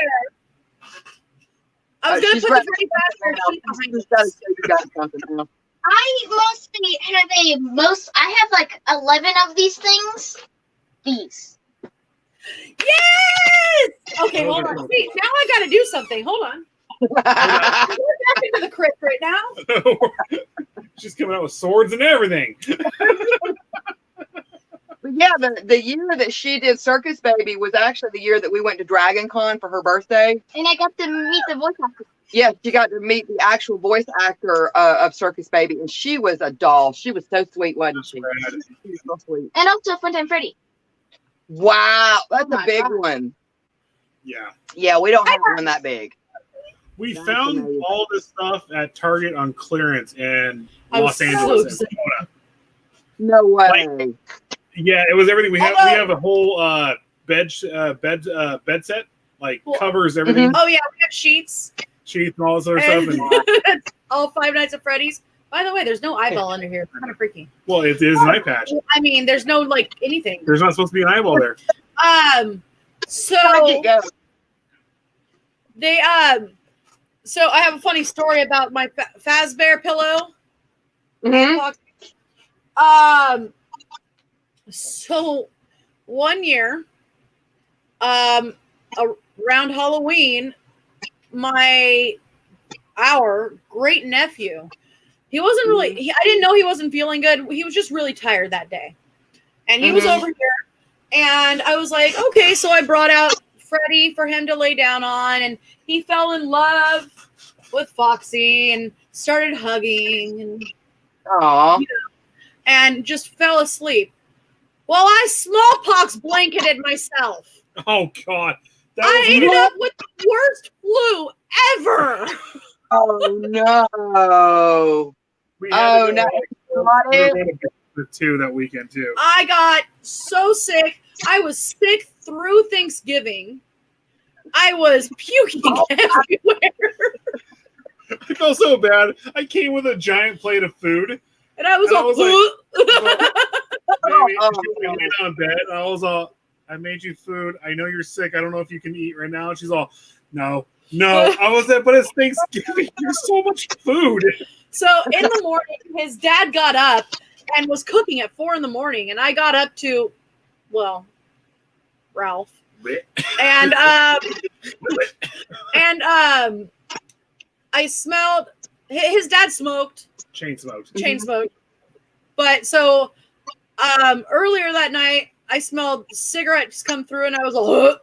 A: I was going to
B: She's
A: put
B: right.
A: the Freddy Fazbear sheet behind
B: She's
A: us.
B: gotta say you got something now.
E: I mostly have I have like 11 of these things. These.
A: Yes! Okay, hold on. See, now I got to do something. Hold on. We're back into the crypt right now.
C: She's coming out with swords and everything.
B: But yeah, the year that she did Circus Baby was actually the year that we went to Dragon Con for her birthday.
E: And I got to meet the voice actor.
B: Yeah, she got to meet the actual voice actor of Circus Baby, and she was a doll. She was so sweet, wasn't she? She was so sweet.
E: And also Funtime Freddy.
B: Wow, that's
E: Oh
B: a
E: my
B: big
E: God.
B: one.
C: Yeah.
B: Yeah, we don't have one that big.
C: We
B: That's
C: found
B: amazing.
C: all this stuff at Target on clearance in
A: I was
C: Los
A: so
C: Angeles.
A: excited.
C: and Pomona.
B: No way.
C: Yeah, it was everything. We have
A: Although-
C: a whole bed set, like
A: Well-
C: covers everything,
A: Oh, yeah, we have sheets.
C: sheets and all this other stuff. And
A: All Five Nights at Freddy's. By the way, there's no eyeball under here. It's kind of freaky.
C: well, it is an eye patch.
A: I mean, there's no, like, anything.
C: There's not supposed to be an eyeball there.
A: So
B: Where'd it go?
A: they, so I have a funny story about my Fazbear pillow.
B: Mhm.
A: So one year, around Halloween, our great nephew, he wasn't really, I didn't know he wasn't feeling good. He was just really tired that day. And he was
B: Mhm.
A: over here. And I was like, okay, so I brought out Freddy for him to lay down on. And he fell in love with Foxy and started hugging
B: Aw.
A: and just fell asleep. While I smallpox blanketed myself.
C: Oh God, that
A: I
C: was
A: ended up with the worst flu ever.
B: Oh no.
C: we had
B: Oh
C: to go,
B: no.
C: we
B: Got
C: were
B: it.
C: going to the 2 that weekend too.
A: I got so sick. I was sick through Thanksgiving. I was puking everywhere.
C: I felt so bad. I came with a giant plate of food,
A: And I was
C: And I
A: all,
C: was like, Baby,
B: Oh,
C: she was laying on bed. And I was all, I made you food. I know you're sick. I don't know if you can eat right now. And she's all, no. I was like, but it's Thanksgiving. There's so much food.
A: So in the morning, his dad got up and was cooking at 4 a.m. And I got up to, well, Ralph. And I smelled, his dad smoked.
C: Chain smoked.
A: But so earlier that night, I smelled cigarettes come through and I was like,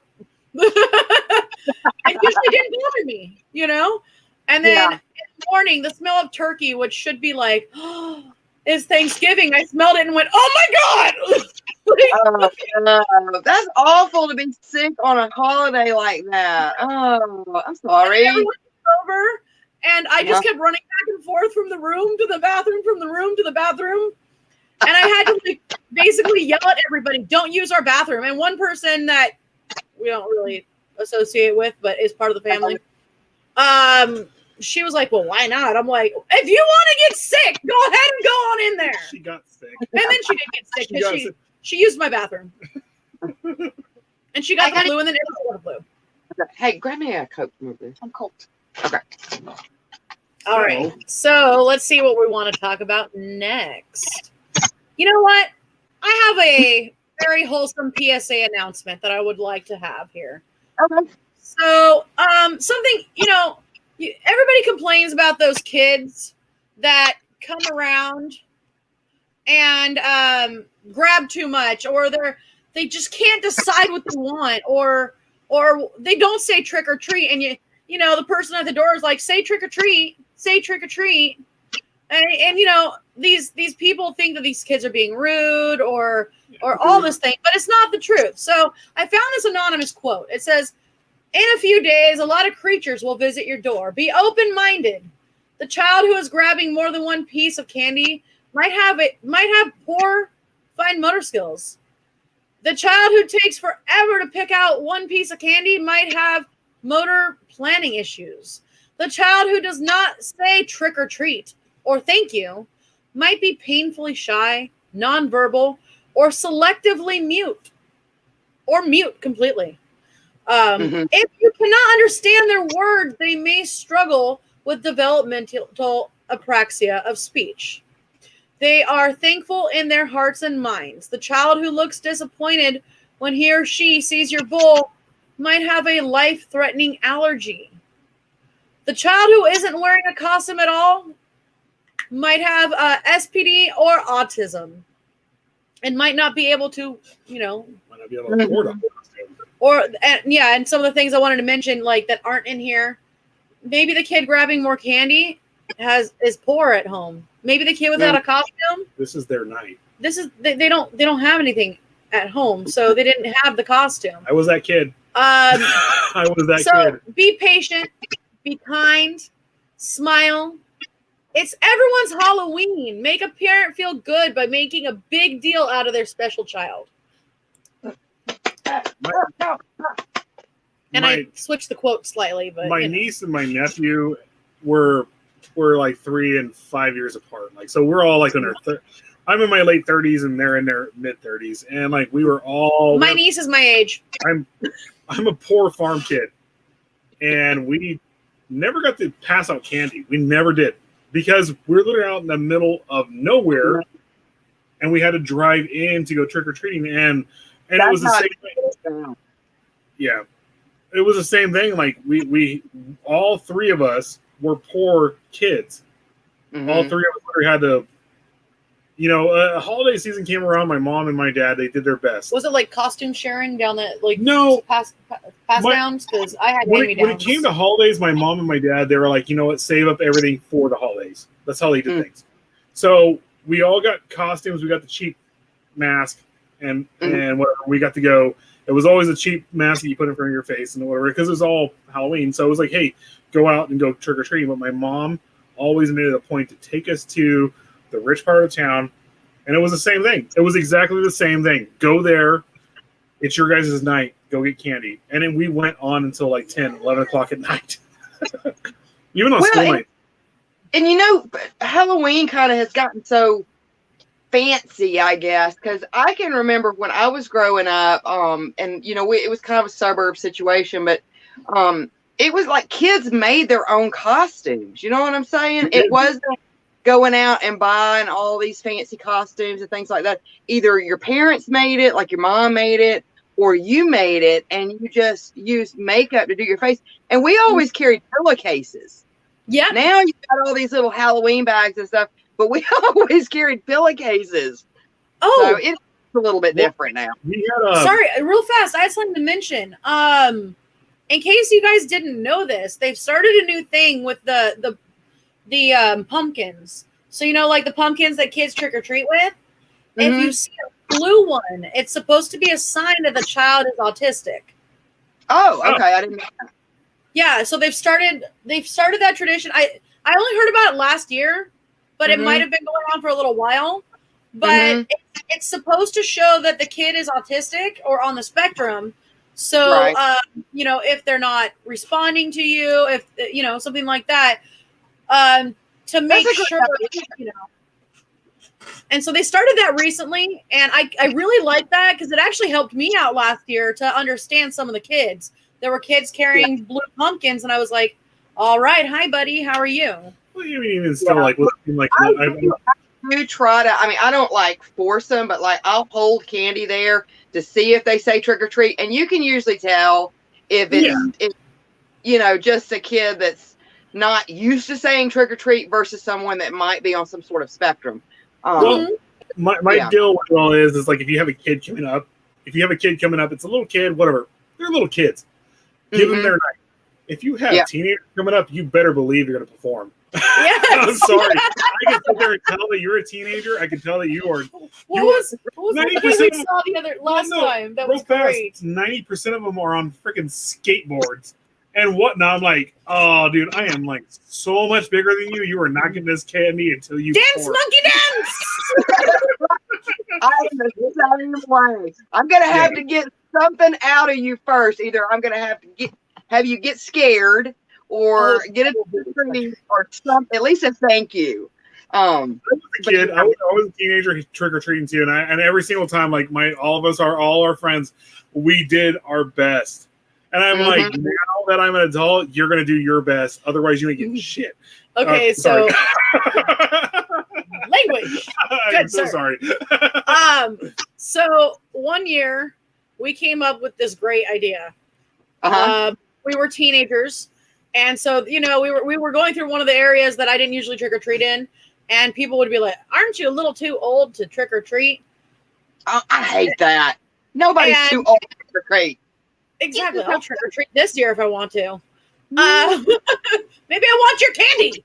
A: it usually didn't bother me, you know? And then in the morning, the smell of turkey, which should be like, oh, it's Thanksgiving. I smelled it and went, oh my God.
B: That's awful to be sick on a holiday like that. Oh, I'm sorry.
A: Everyone was over, and I just kept running back and forth from the room to the bathroom, from the room to the bathroom. And I had to like basically yell at everybody, don't use our bathroom. And one person that we don't really associate with, but is part of the family, she was like, well, why not? I'm like, if you want to get sick, go ahead and go on in there.
C: She got sick.
A: And then she did get sick because she used my bathroom. And she got the flu, and then everyone got the flu.
B: Hey, grab me a Coke.
E: I'm cold.
B: Okay.
A: All right. So let's see what we want to talk about next. You know what? I have a very wholesome PSA announcement that I would like to have here.
B: Okay.
A: So, something, you know, everybody complains about those kids that come around and grab too much, or they just can't decide what they want, or they don't say trick or treat, and you know the person at the door is like, say trick or treat, and you know these people think that these kids are being rude or all this thing, but it's not the truth. So I found this anonymous quote. It says, in a few days, a lot of creatures will visit your door. Be open-minded. The child who is grabbing more than one piece of candy might have poor fine motor skills. The child who takes forever to pick out one piece of candy might have motor planning issues. The child who does not say trick or treat or thank you might be painfully shy, nonverbal, or selectively mute, or mute completely. If you cannot understand their words, they may struggle with developmental apraxia of speech. They are thankful in their hearts and minds. The child who looks disappointed when he or she sees your bowl might have a life-threatening allergy. The child who isn't wearing a costume at all might have SPD or autism and might not be able to, you know,
C: Might not be able to afford them.
A: and some of the things I wanted to mention, like that aren't in here. Maybe the kid grabbing more candy is poor at home. Maybe the kid without a costume.
C: This is their night.
A: They don't have anything at home, so they didn't have the costume.
C: I was that kid. I was that kid.
A: Be patient, be kind, smile. It's everyone's Halloween. Make a parent feel good by making a big deal out of their special child. I switched the quote slightly, but
C: my niece and my nephew were like 3 and 5 years apart. Like, so we're all like in our I'm in my late 30s and they're in their mid 30s, and like we were all.
A: My niece is my age.
C: I'm a poor farm kid, and we never got to pass out candy. We never did, because we're literally out in the middle of nowhere, and we had to drive in to go trick or treating, and it was the same thing. Yeah, it was the same thing. Like we all three of us were poor kids. Mm-hmm. All three of us literally had to. You know, holiday season came around. My mom and my dad, they did their best.
A: Was it like costume sharing down that, like,
C: no
A: pass downs? Because I had
C: when it came to holidays, my mom and my dad, they were like, you know what, save up everything for the holidays. That's how they did things. So we all got costumes. We got the cheap mask and whatever. We got to go. It was always a cheap mask that you put in front of your face and whatever, because it was all Halloween. So it was like, hey, go out and go trick or treating. But my mom always made it a point to take us to the rich part of town, and it was the same thing. It was exactly the same thing. Go there. It's your guys' night. Go get candy. And then we went on until like 10, 11 o'clock at night. Even on school night.
B: And Halloween kind of has gotten so fancy, I guess, because I can remember when I was growing up, and it was kind of a suburb situation, but it was like kids made their own costumes. You know what I'm saying? It wasn't going out and buying all these fancy costumes and things like that. Either your parents made it, like your mom made it, or you made it, and you just used makeup to do your face. And we always carried pillowcases.
A: Yeah.
B: Now you've got all these little Halloween bags and stuff, but we always carried pillowcases.
A: Oh,
B: So it's a little bit different now.
C: We had
A: sorry, real fast. I had something to mention. In case you guys didn't know this, they've started a new thing with the pumpkins. So like the pumpkins that kids trick or treat with. If you see a blue one, it's supposed to be a sign that the child is autistic.
B: Oh, okay. I didn't know that.
A: Yeah, so they've started that tradition. I only heard about it last year, but it might have been going on for a little while. But it's supposed to show that the kid is autistic or on the spectrum. So,
B: Right.
A: If they're not responding to you, if something like that, to make
B: That's a good
A: sure, And so they started that recently, and I really like that because it actually helped me out last year to understand some of the kids. There were kids carrying blue pumpkins, and I was like, "All right, hi, buddy, how are you?"
C: Well, you mean even still like
B: I do try to. I mean, I don't like force them, but like I'll hold candy there to see if they say trick or treat, and you can usually tell if it's just a kid that's not used to saying trick or treat versus someone that might be on some sort of spectrum.
C: Well, my deal with it all is like if you have a kid coming up, it's a little kid, whatever. They're little kids. Give them their night. If you have teenagers coming up, you better believe you're going to perform.
A: Yes.
C: I'm sorry. I can sit there and tell that you're a teenager. I can tell that you are.
A: What was the thing we
C: 90%
A: saw the last time? That was great.
C: 90% of them are on freaking skateboards and whatnot. I'm like, oh, dude, I am like so much bigger than you. You are not getting this candy until you
A: Dance,
C: perform.
A: monkey dance!
B: I am the same way. I'm going to have to get something out of you first. Either I'm going to have you get scared or get a treat or something. At least a thank you.
C: I was a kid. I was a teenager trick or treating too, and every single time, like all our friends, we did our best. And I'm like, now that I'm an adult, you're gonna do your best. Otherwise, you ain't getting shit.
A: Okay, so language.
C: I'm so sorry.
A: So one year we came up with this great idea. We were teenagers, and so we were going through one of the areas that I didn't usually trick or treat in, and people would be like, "Aren't you a little too old to trick or treat?"
B: Oh, I hate that. Nobody's too old to trick or treat.
A: Exactly. I'll trick or treat this year if I want to. Maybe I want your candy.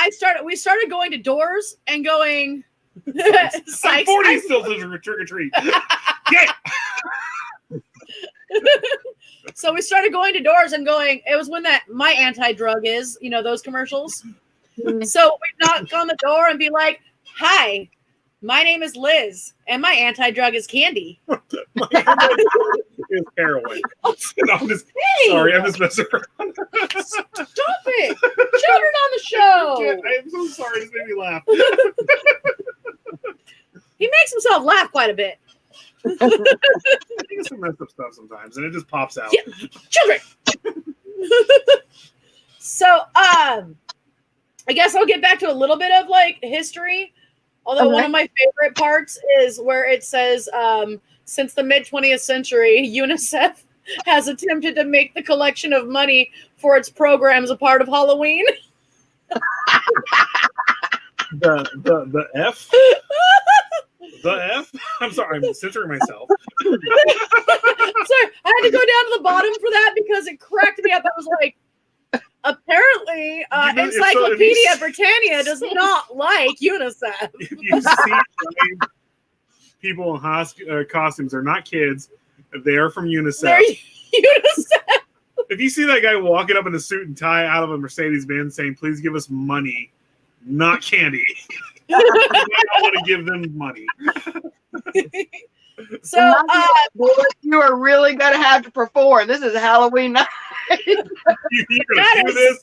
A: So we started going to doors and going.
C: I'm 40 still to trick or treat. Yeah.
A: So we started going to doors and going. It was when that my anti-drug is, those commercials. So we'd knock on the door and be like, "Hi, my name is Liz, and my anti-drug is candy."
C: It's heroin. No, I'm just sorry. I'm just messing around.
A: Stop it! Children on the show.
C: I'm so sorry. This made me laugh.
A: He makes himself laugh quite a bit.
C: I think some messed up stuff sometimes, and it just pops out.
A: Yeah. Children. So, I guess I'll get back to a little bit of like history. Although one of my favorite parts is where it says, since the mid-20th century, UNICEF has attempted to make the collection of money for its programs a part of Halloween.
C: The F? The F? I'm sorry, I'm censoring myself.
A: Sorry, I had to go down to the bottom for that because it cracked me up. I was like, apparently, Encyclopedia Britannia does not like UNICEF.
C: If you see people in costumes, they're not kids. They are from UNICEF.
A: They're UNICEF.
C: If you see that guy walking up in a suit and tie out of a Mercedes-Benz saying, "Please give us money, not candy," I want to give them money.
A: So,
B: you are really gonna have to perform. This is Halloween night.
C: You're
A: That
C: gonna do
A: is-
C: this.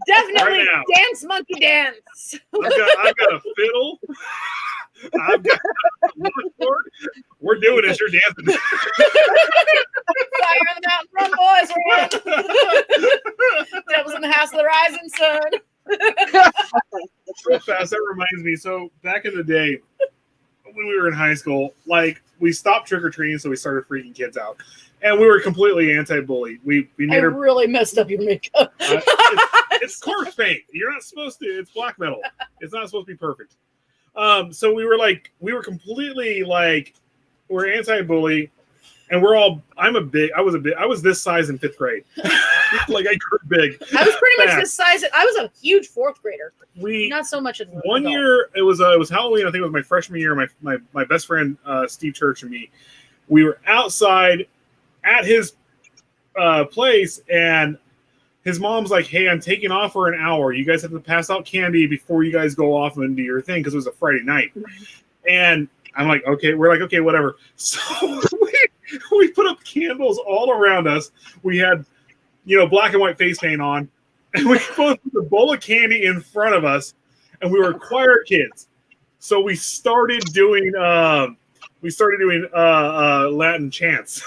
A: definitely
C: Right now.
A: dance, monkey dance.
C: I've got a fiddle. I've got a washboard. We're doing this. You're dancing.
A: Fire in the mountain, run, boys, run. Devil's in the house of the rising sun.
C: Real fast, that reminds me. So back in the day, when we were in high school, like we stopped trick or treating, so we started freaking kids out, and we were completely anti-bully. We
A: I
C: made her.
A: really messed up your makeup.
C: It's corpse paint. You're not supposed to. It's black metal. It's not supposed to be perfect. So we were completely like, we're anti-bully, and we're all. I was this size in 5th grade. Like I grew big.
A: I was pretty much
C: Fast.
A: this size. I was a huge 4th grader.
C: We
A: Not so much as an
C: one
A: adult.
C: year it was Halloween. I think it was my freshman year. My best friend Steve Church and me, we were outside at his place, and his mom's like, "Hey, I'm taking off for an hour. You guys have to pass out candy before you guys go off and do your thing," because it was a Friday night. And I'm like, "Okay." We're like, "Okay, whatever." So we put up candles all around us. We had, black and white face paint on, and we both put a bowl of candy in front of us, and we were choir kids. So we started doing Latin chants.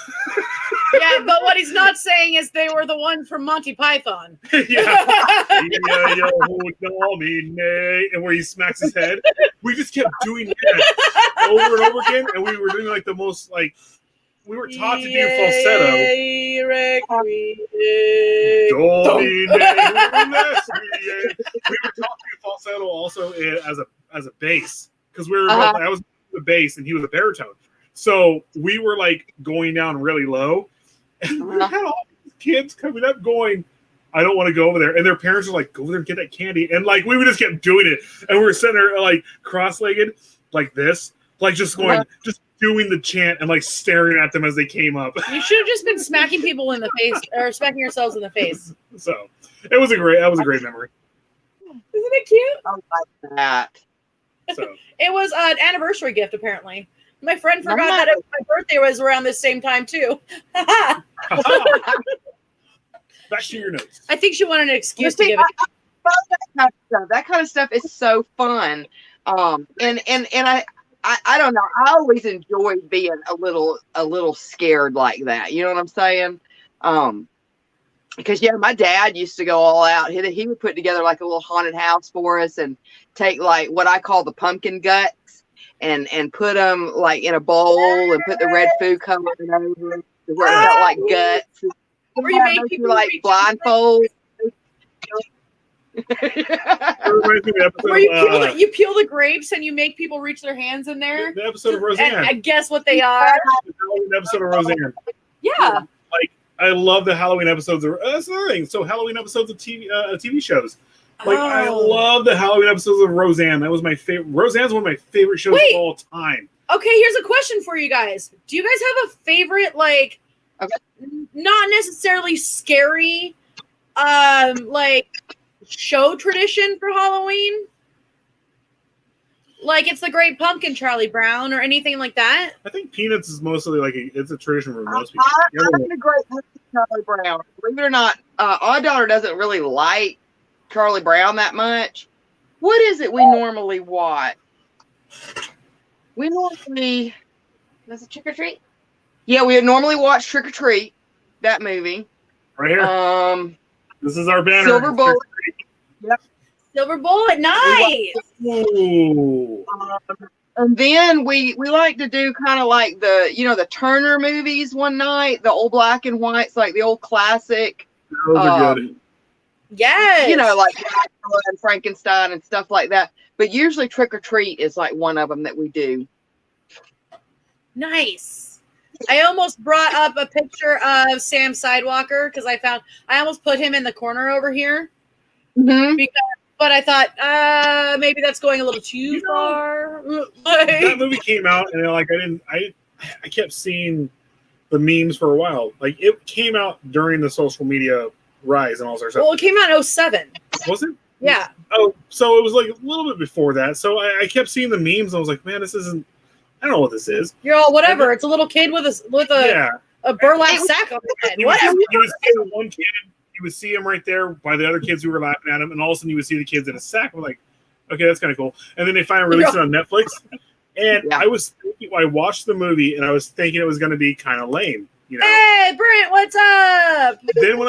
A: Yeah, but what he's not saying is they were the ones from Monty Python.
C: Yeah. And where he smacks his head. We just kept doing that over and over again, and we were doing like the most like we were taught to do falsetto. We were taught to do falsetto also as a bass, because I was the bass and he was a baritone. So we were like going down really low, and we had all these kids coming up going, "I don't want to go over there," and their parents were like, "Go over there and get that candy," and like we would just kept doing it, and we were sitting there like cross-legged like this, like just going, just doing the chant and like staring at them as they came up.
A: You should have just been smacking people in the face or smacking yourselves in the face.
C: So that was a great memory.
A: Isn't it cute?
B: I like that.
C: So
A: It was an anniversary gift, apparently. My friend forgot that my birthday was around this same time, too.
C: back to your notes.
A: I think she wanted an excuse to
B: See,
A: give it.
B: That kind of stuff is so fun. And I don't know. I always enjoyed being a little scared like that. You know what I'm saying? Because my dad used to go all out. He would put together like a little haunted house for us and take like what I call the pumpkin guts and put them like in a bowl and put the red food coloring over it where it felt like guts.
A: Or you made people
B: like
A: reach-
B: blindfold.
C: It reminds me of the episode
A: Where
C: of,
A: you peel the grapes and you make people reach their hands in there
C: the episode of Roseanne.
A: and guess what they are.
C: The Halloween episode of Roseanne.
A: Yeah.
C: I love the Halloween episodes. That's another thing. So Halloween episodes of TV shows. Like I
A: Oh.
C: love the Halloween episodes of Roseanne. That was my favorite. Roseanne's one of my favorite shows
A: Wait.
C: of all time.
A: Okay, here's a question for you guys. Do you guys have a favorite, like, not necessarily scary, like, show tradition for Halloween? Like, it's the Great Pumpkin, Charlie Brown, or anything like that?
C: I think Peanuts is mostly like it's a tradition for most people.
B: I'm a great fan of Charlie Brown. Believe it or not, Odd Daughter doesn't really like Charlie Brown that much. What is it we normally watch? We normally
E: Was it Trick or Treat?
B: we would normally watch Trick or Treat, that movie.
C: Right here. This is our banner.
B: Silver Bullet.
A: Silver Bullet, nice!
C: Ooh.
B: And then we like to do kind of like the Turner movies one night, the old black and whites, like the old classic.
C: Those are good.
A: Yes!
B: Like Dracula and Frankenstein and stuff like that. But usually Trick or Treat is like one of them that we do.
A: Nice. I almost brought up a picture of Sam Sidewalker because I almost put him in the corner over here.
B: Mm-hmm.
A: But I thought maybe that's going a little too far.
C: That movie came out and I kept seeing the memes for a while. Like it came out during the social media rise and all sorts of
A: Well, it came out in 07.
C: stuff. Was it?
A: Yeah.
C: Oh, so it was like a little bit before that. So I kept seeing the memes and I was like, man, this isn't I don't know what this is.
A: You're all whatever. It's a little kid with
C: Yeah.
A: a burlap
B: It was-
A: sack on his head.
C: You would,
A: Whatever.
C: you would see the one kid, you would see him right there by the other kids who were laughing at him, and all of a sudden you would see the kids in a sack. I'm like, okay, that's kind of cool. And then they finally released it on Netflix. And
B: Yeah.
C: I watched the movie, and I was thinking it was going to be kind of lame, you know.
A: Hey, Brent, what's up?
C: Then when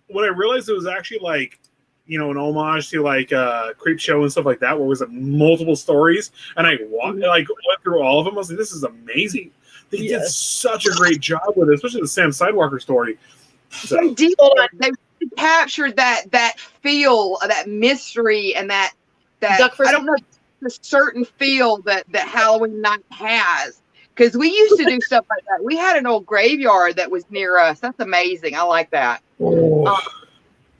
C: when I realized it was actually like, you know, an homage to like Creep Show and stuff like that, where it was multiple stories, and I went through all of them. I was like, this is amazing. They did such a great job with it, especially the Sam Sidewalker story. So
B: They did. They captured that feel, that mystery, and that
A: Duck for
B: I don't know, the certain feel that Halloween night has. Because we used to do stuff like that. We had an old graveyard that was near us. That's amazing. I like that.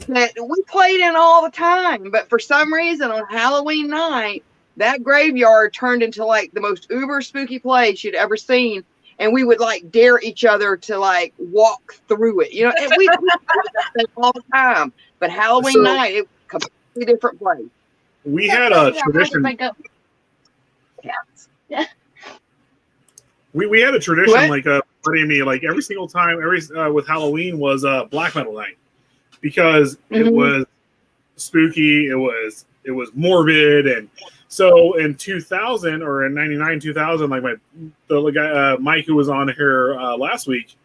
B: That we played in all the time, but for some reason on Halloween night, that graveyard turned into like the most uber spooky place you'd ever seen. And we would like dare each other to like walk through it, you know. And we did that all the time. But Halloween night, it was a completely different place.
C: we had a tradition. We had a tradition
B: What?
C: like like every single time, with Halloween was black metal night, because it was spooky, it was morbid, and so in 2000 or in 99, 2000, like the guy Mike who was on here last week,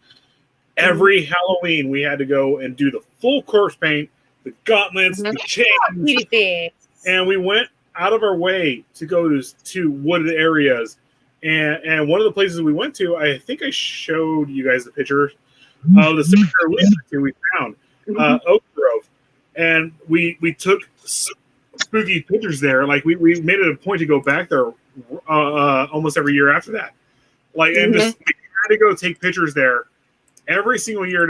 C: every Halloween we had to go and do the full corpse paint, the gauntlets, the chains, and we went out of our way to go to wooded areas. And one of the places we went to, I think I showed you guys the picture of the cemetery we found, Oak Grove, and we took spooky pictures there. Like we made it a point to go back there almost every year after that. Like and just we had to go take pictures there every single year.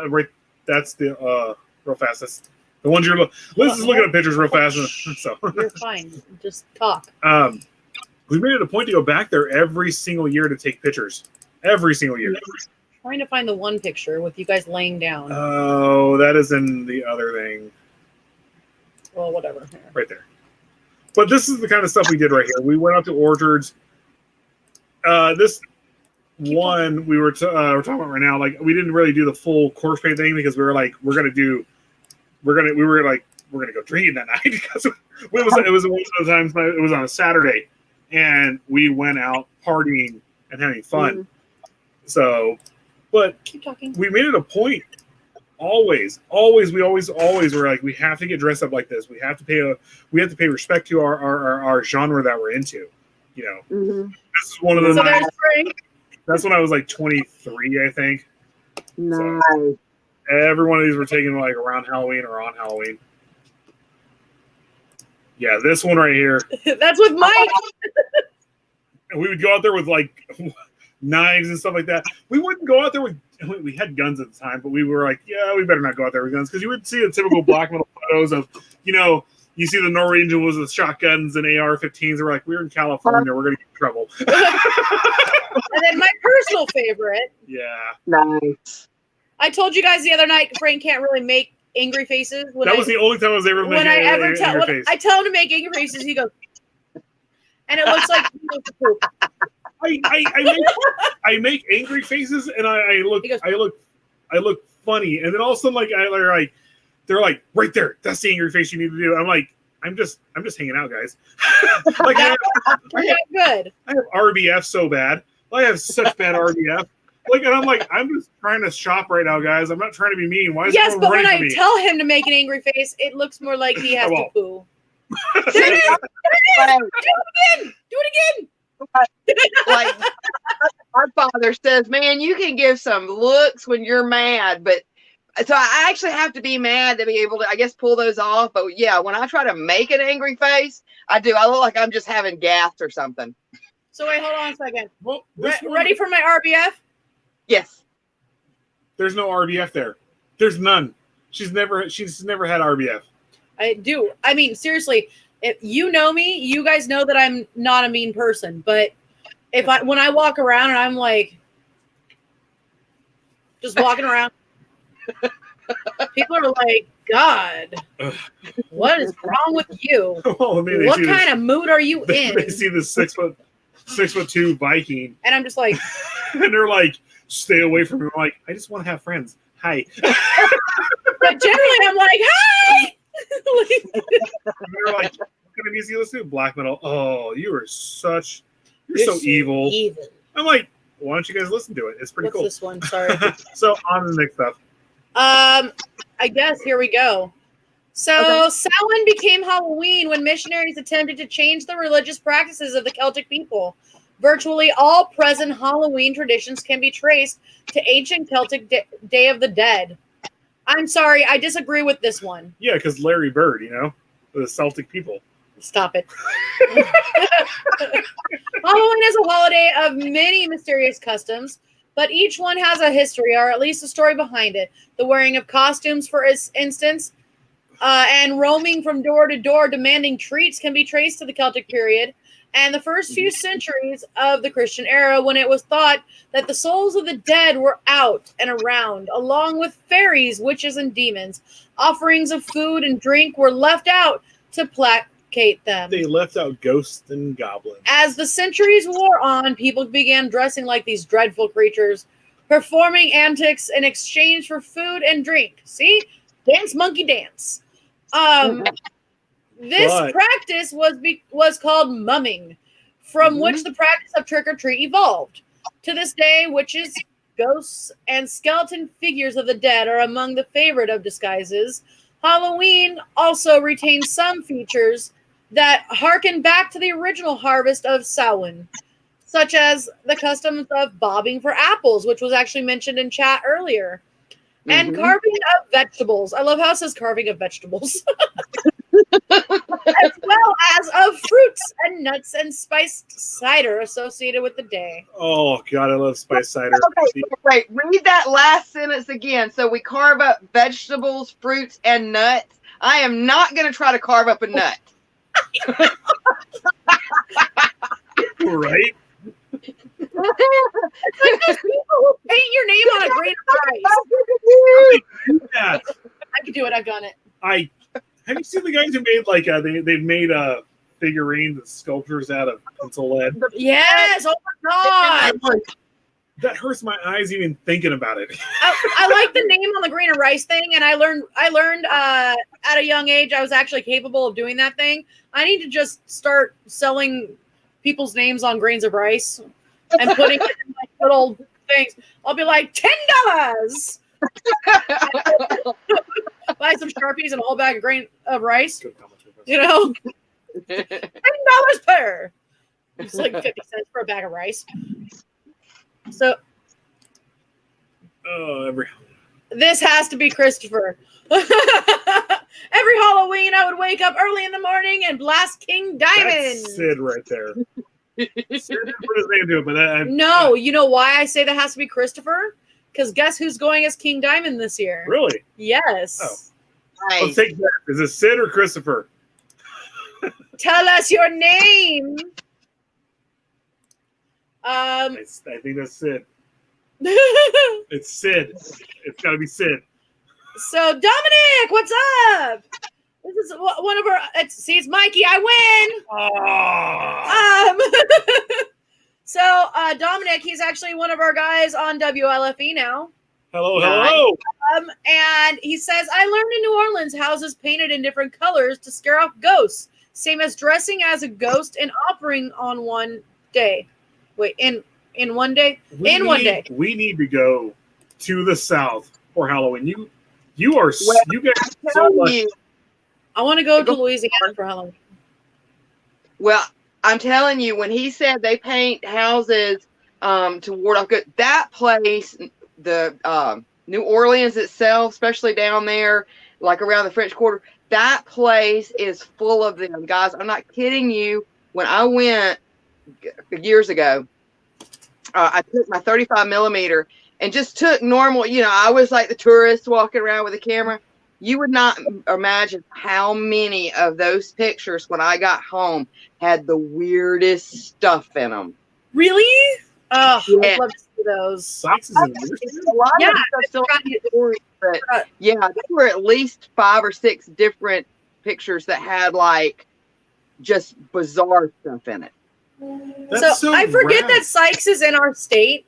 C: Right, that's the real fast. That's the ones you're. Liz is looking at pictures real fast. So
A: You're fine. Just talk.
C: We made it a point to go back there every single year to take pictures. Every single year.
A: Trying to find the one picture with you guys laying down.
C: Oh, that is in the other thing.
A: Well, whatever.
C: Right there. But this is the kind of stuff we did right here. We went out to orchards. This one we were talking about right now, like we didn't really do the full corpse paint thing because we were like, we're gonna go drinking that night because it was one of those times. It was on a Saturday, and we went out partying and having fun. So, but
A: Keep talking.
C: we made it a point. Always were like, we have to get dressed up like this. We have to pay respect to our genre that we're into. You know, this is one of the
A: So
C: nights.
A: there's spring.
C: That's when I was like 23, I think.
B: Nice.
C: Every one of these were taken like around Halloween or on Halloween. Yeah, this one right here.
A: That's with Mike.
C: And we would go out there with like knives and stuff like that. We wouldn't go out there with. We had guns at the time, but we were like, yeah, we better not go out there with guns because you would see the typical black metal photos of, you know, you see the Norwegian was with shotguns and AR-15s. We're like, we're in California, we're gonna get in trouble.
A: And then my personal favorite.
C: Yeah,
B: Nice.
A: I told you guys the other night, Frank can't really make angry faces.
C: that was the only time I was ever
A: when
C: making
A: I ever
C: in
A: tell
C: your
A: when
C: face.
A: I tell him to make angry faces, he goes, and it looks like he goes to poop.
C: I make angry faces and I look
A: He goes-
C: I look funny, and then all of a sudden they're like right there. That's the angry face you need to do. I'm like, I'm just hanging out, guys. Like I
A: We're not good.
C: have RBF so bad. I have such bad RBF. Like, and I'm like, I'm just trying to shop right now, guys. I'm not trying to be mean. Why is
A: Yes,
C: everyone
A: but when
C: running
A: I
C: from me?
A: tell him to make an angry face, it looks more like he has to poo. There it is!
B: Like,
A: Do it again!
B: like our father says, man, you can give some looks when you're mad, but so I actually have to be mad to be able to, I guess, pull those off. But yeah, when I try to make an angry face, I do. I look like I'm just having gas or something.
A: So wait, hold on a second.
C: Well, this one-
A: Ready for my RBF?
B: Yes.
C: There's no RBF there. There's none. She's never had RBF.
A: I do. I mean, seriously, if you know me, you guys know that I'm not a mean person. But when I walk around and I'm like, just walking around, People are like, God, what is wrong with you?
C: Oh, maybe
A: What kind of mood are you
C: they
A: in?
C: see this 6'2" Viking,
A: And I'm just like,
C: and they're like, "Stay away from me." I'm like, I just want to have friends. Hi.
A: but generally I'm like, hi.
C: And they're like, "What kind of music you listen to?" Black metal. Oh, you're so evil. I'm like, why don't you guys listen to it? It's pretty
A: What's
C: cool.
A: this one? Sorry.
C: So on to the next stuff.
A: I guess here we go. So Samhain became Halloween when missionaries attempted to change the religious practices of the Celtic people. Virtually all present Halloween traditions can be traced to ancient Celtic Day of the Dead. I'm sorry, I disagree with this one.
C: Yeah, because Larry Bird, the Celtic people.
A: Stop it. Halloween is a holiday of many mysterious customs, but each one has a history, or at least a story behind it. The wearing of costumes, for instance, and roaming from door to door demanding treats can be traced to the Celtic period and the first few centuries of the Christian era, when it was thought that the souls of the dead were out and around, along with fairies, witches, and demons. Offerings of food and drink were left out to placate them.
C: They left out ghosts and goblins.
A: As the centuries wore on, people began dressing like these dreadful creatures, performing antics in exchange for food and drink. See? Dance, monkey, dance. This practice was called mumming, from which the practice of trick-or-treat evolved. To this day, witches, ghosts, and skeleton figures of the dead are among the favorite of disguises. Halloween also retains some features that harken back to the original harvest of Samhain, such as the customs of bobbing for apples, which was actually mentioned in chat earlier, and carving of vegetables. I love how it says carving of vegetables. As well as of fruits and nuts and spiced cider associated with the day.
C: Oh, God, I love spiced cider.
B: Okay, wait, read that last sentence again. So we carve up vegetables, fruits, and nuts. I am not going to try to carve up a nut.
C: Right?
A: It's like those people who paint your name on a grain of rice.
C: Yeah.
A: I can do it. I've done it.
C: Have you seen the guys who made they've made figurines and sculptures out of pencil lead?
A: Yes. Oh my God.
C: I'm like, that hurts my eyes even thinking about it.
A: I like the name on the grain of rice thing, and I learned at a young age I was actually capable of doing that thing. I need to just start selling people's names on grains of rice and putting it in like little things. I'll be like $10. Buy some Sharpies and a whole bag of grain of rice. $10 per. It's like 50 cents for a bag of rice. So this has to be Christopher. Every Halloween, I would wake up early in the morning and blast King Diamond.
C: That's Sid right there. Sid didn't put his name to it, but
A: no, you know why I say that has to be Christopher? Because guess who's going as King Diamond this year?
C: Really?
A: Yes.
B: Oh. Nice.
C: Let's take that. Is it Sid or Christopher?
A: Tell us your name.
C: I think that's Sid. It's Sid. It's got to be Sid.
A: So Dominic, what's up? This is one of our. It's Mikey. I win.
C: Oh.
A: So Dominic, he's actually one of our guys on WLFE now.
C: Hello.
A: And he says, I learned in New Orleans houses painted in different colors to scare off ghosts, same as dressing as a ghost and offering on one day. Wait, in one day? One day.
C: We need to go to the South for Halloween. You guys so lucky.
A: I want to go to Louisiana for Halloween.
B: Well, I'm telling you, when he said they paint houses to ward off good, that place, the New Orleans itself, especially down there, like around the French Quarter, that place is full of them. Guys, I'm not kidding you. When I went years ago, I took my 35 millimeter and just took normal, I was like the tourist walking around with a camera. You would not imagine how many of those pictures when I got home had the weirdest stuff in them.
A: Really? Oh,
B: Yeah.
A: I'd love to see those.
C: Sykes is in there.
B: A lot
A: Yeah,
B: of stuff still has stories, but yeah, there were at least 5 or 6 different pictures that had like just bizarre stuff in it.
C: That's so
A: I forget
C: rad.
A: that Sykes is in our state.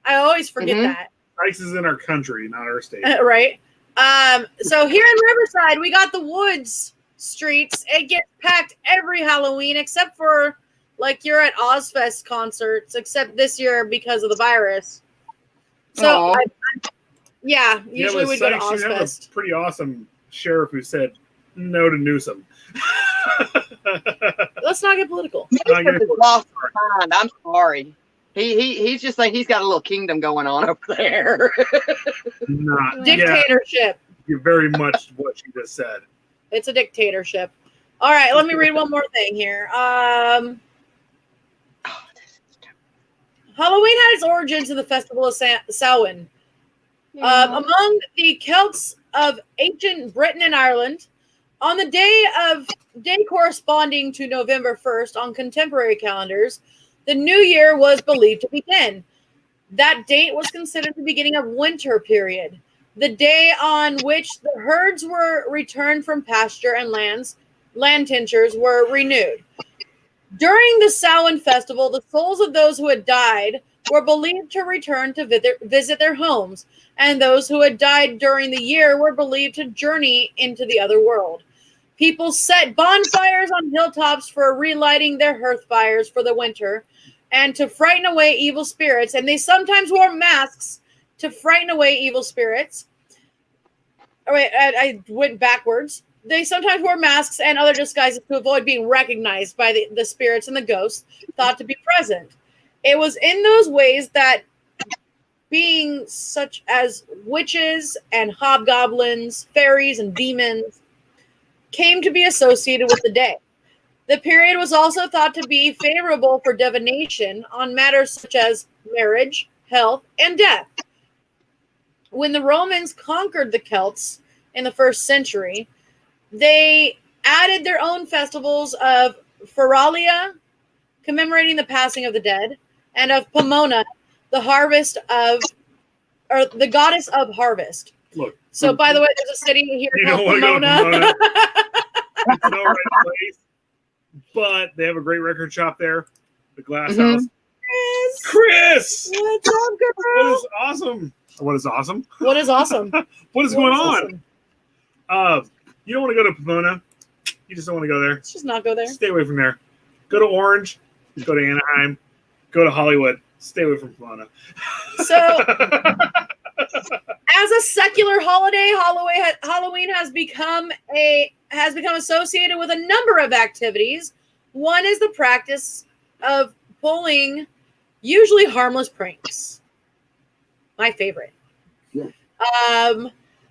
A: I always forget
B: Mhm.
A: that.
C: Sykes is in our country, not our state.
A: Right? So here in Riverside, we got the Woods streets. It gets packed every Halloween, except for like you're at Ozfest concerts, except this year because of the virus. So
B: Aw.
A: yeah,
C: Yeah,
A: usually
C: but
A: we go to
C: Sykes, you have
A: Ozfest.
C: a pretty awesome sheriff who said no to Newsom.
A: Let's not get political.
C: I get it.
B: He's lost his mind. I'm sorry. He's just like he's got a little kingdom going on over there.
C: Not. Yeah,
A: Dictatorship.
C: you're very much what you just said.
A: It's a dictatorship. All right, let me read one more thing here. Halloween had its origins in the festival of Samhain. Among the Celts of ancient Britain and Ireland, on the day corresponding to November 1st on contemporary calendars, the new year was believed to begin. That date was considered the beginning of winter period, the day on which the herds were returned from pasture and land tinctures were renewed. During the Samhain festival, the souls of those who had died were believed to return to visit their homes, and those who had died during the year were believed to journey into the other world. People set bonfires on hilltops for relighting their hearth fires for the winter and to frighten away evil spirits, and they sometimes wore masks to frighten away evil spirits. Oh, wait, I went backwards. They sometimes wore masks and other disguises to avoid being recognized by the spirits and the ghosts thought to be present. It was in those ways that beings such as witches and hobgoblins, fairies and demons came to be associated with the day. The period was also thought to be favorable for divination on matters such as marriage, health, and death. When the Romans conquered the Celts in the 1st century, they added their own festivals of Feralia, commemorating the passing of the dead, and of Pomona, the goddess of harvest.
C: Look,
A: So, by the way, there's a city here
C: you
A: called
C: don't want to go to
A: Pomona.
C: Pomona. It's no right place, but they have a great record shop there. The Glass
B: Mhm.
C: House.
A: Chris,
C: Chris,
A: what's up,
C: what
A: girl?
C: is awesome? What is awesome?
A: What is awesome?
C: What is
A: What
C: going
A: is
C: on?
A: awesome?
C: You don't want to go to Pomona. You just don't want to go there.
A: Let's just not go there.
C: Stay away from there. Go to Orange. Go to Anaheim. Go to Hollywood. Stay away from Pomona.
A: So, as a secular holiday, Halloween has become associated with a number of activities. One is the practice of pulling usually harmless pranks. My favorite.
B: Yeah.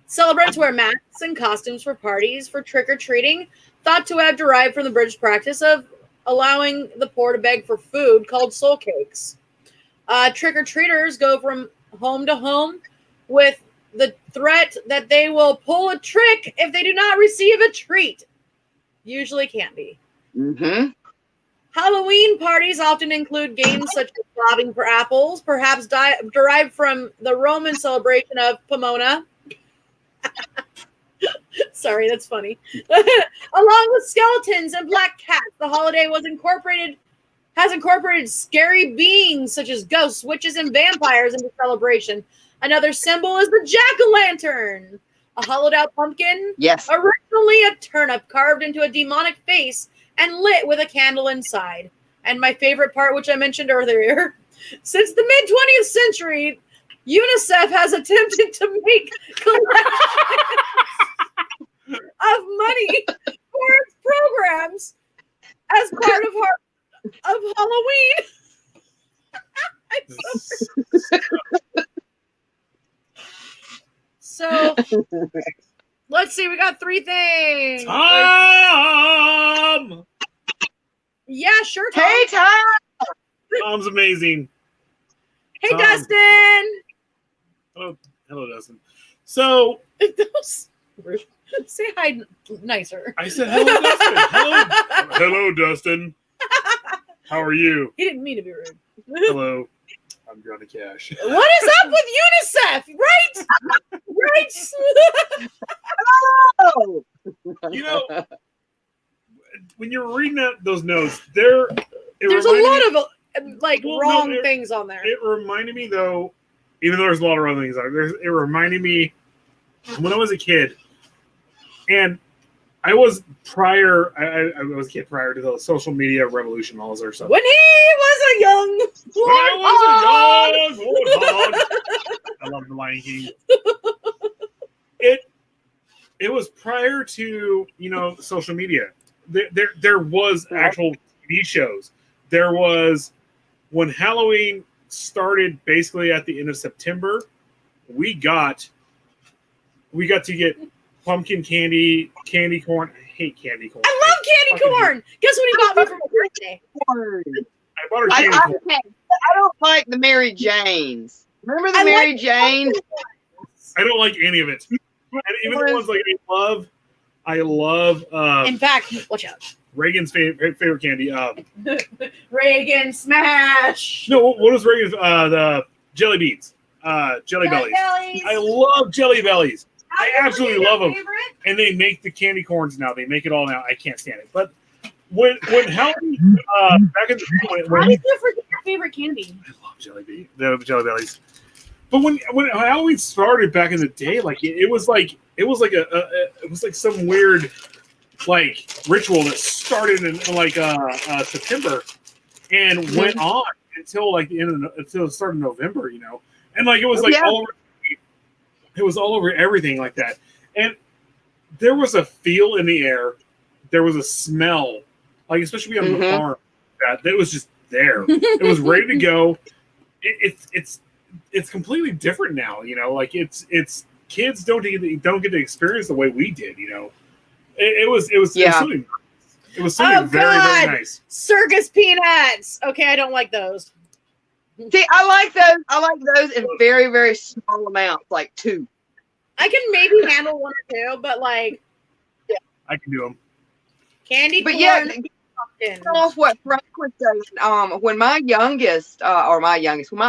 A: Celebrants wear masks and costumes for parties for trick-or-treating, thought to have derived from the British practice of allowing the poor to beg for food called soul cakes. Trick-or-treaters go from home to home with the threat that they will pull a trick if they do not receive a treat. Usually candy.
B: Mm-hmm.
A: Halloween parties often include games such as robbing for apples, perhaps derived from the Roman celebration of Pomona. Sorry, that's funny. Along with skeletons and black cats, the holiday has incorporated scary beings such as ghosts, witches, and vampires into celebration. Another symbol is the jack-o'-lantern, a hollowed-out pumpkin,
B: Yes.
A: originally a turnip carved into a demonic face and lit with a candle inside. And my favorite part, which I mentioned earlier, since the mid-20th century, UNICEF has attempted to make collections of money for its programs as part of Halloween. So let's see, we got 3 things.
C: Tom!
A: Yeah, sure, Tom.
B: Hey, Tom.
C: Tom's amazing.
A: Hey,
C: Tom.
A: Dustin.
C: Hello, Dustin. So
A: Say hi nicer.
C: I said, hello, Dustin. Hello, Dustin. How are you?
A: He didn't mean to be rude.
C: Hello. I'm Johnny Cash.
A: What is up with UNICEF? Right? Right?
B: Oh!
C: You know, when you're reading those notes, there's
A: There's a lot of like
C: Well, no,
A: wrong things on there.
C: It reminded me, though, even though there's a lot of wrong things on it, it reminded me when I was a kid, and I was prior. I was a kid prior to the social media revolution, all this other stuff.
A: When he was a young
C: warthog. I love the Lion King. It was prior to social media. There was actual TV shows. There was when Halloween started basically at the end of September. We got to get pumpkin candy corn. I hate candy corn.
A: I love candy corn. Guess what he got me for my birthday?
C: I bought her candy corn.
B: I don't like the Mary Janes. Remember the Mary Janes?
C: I don't like any of it. And even the ones like I love.
A: In fact, watch out.
C: Reagan's favorite candy.
A: Reagan smash.
C: No, what was Reagan's? The jelly beans. Jelly bellies. I love jelly bellies. I absolutely love them. And they make the candy corns now. They make it all now. I can't stand it. But when Halloween back in the
A: How did you forget your favorite candy?
C: I love the jelly bellies. But when Halloween started back in the day, like it was like some weird like ritual that started in like September and went on until like until the start of November, and like it was like all over. It was all over everything like that, and there was a feel in the air. There was a smell, like especially on the farm, that was just there. It was ready to go. It's completely different now, Like it's kids don't get to experience the way we did, It was something very very nice.
A: Circus peanuts. Okay, I don't like those.
B: See, I like those in very, very small amounts, like 2.
A: I can maybe handle 1 or 2, but like
C: I can do them.
A: Candy corn.
B: But off what Frank was saying, when my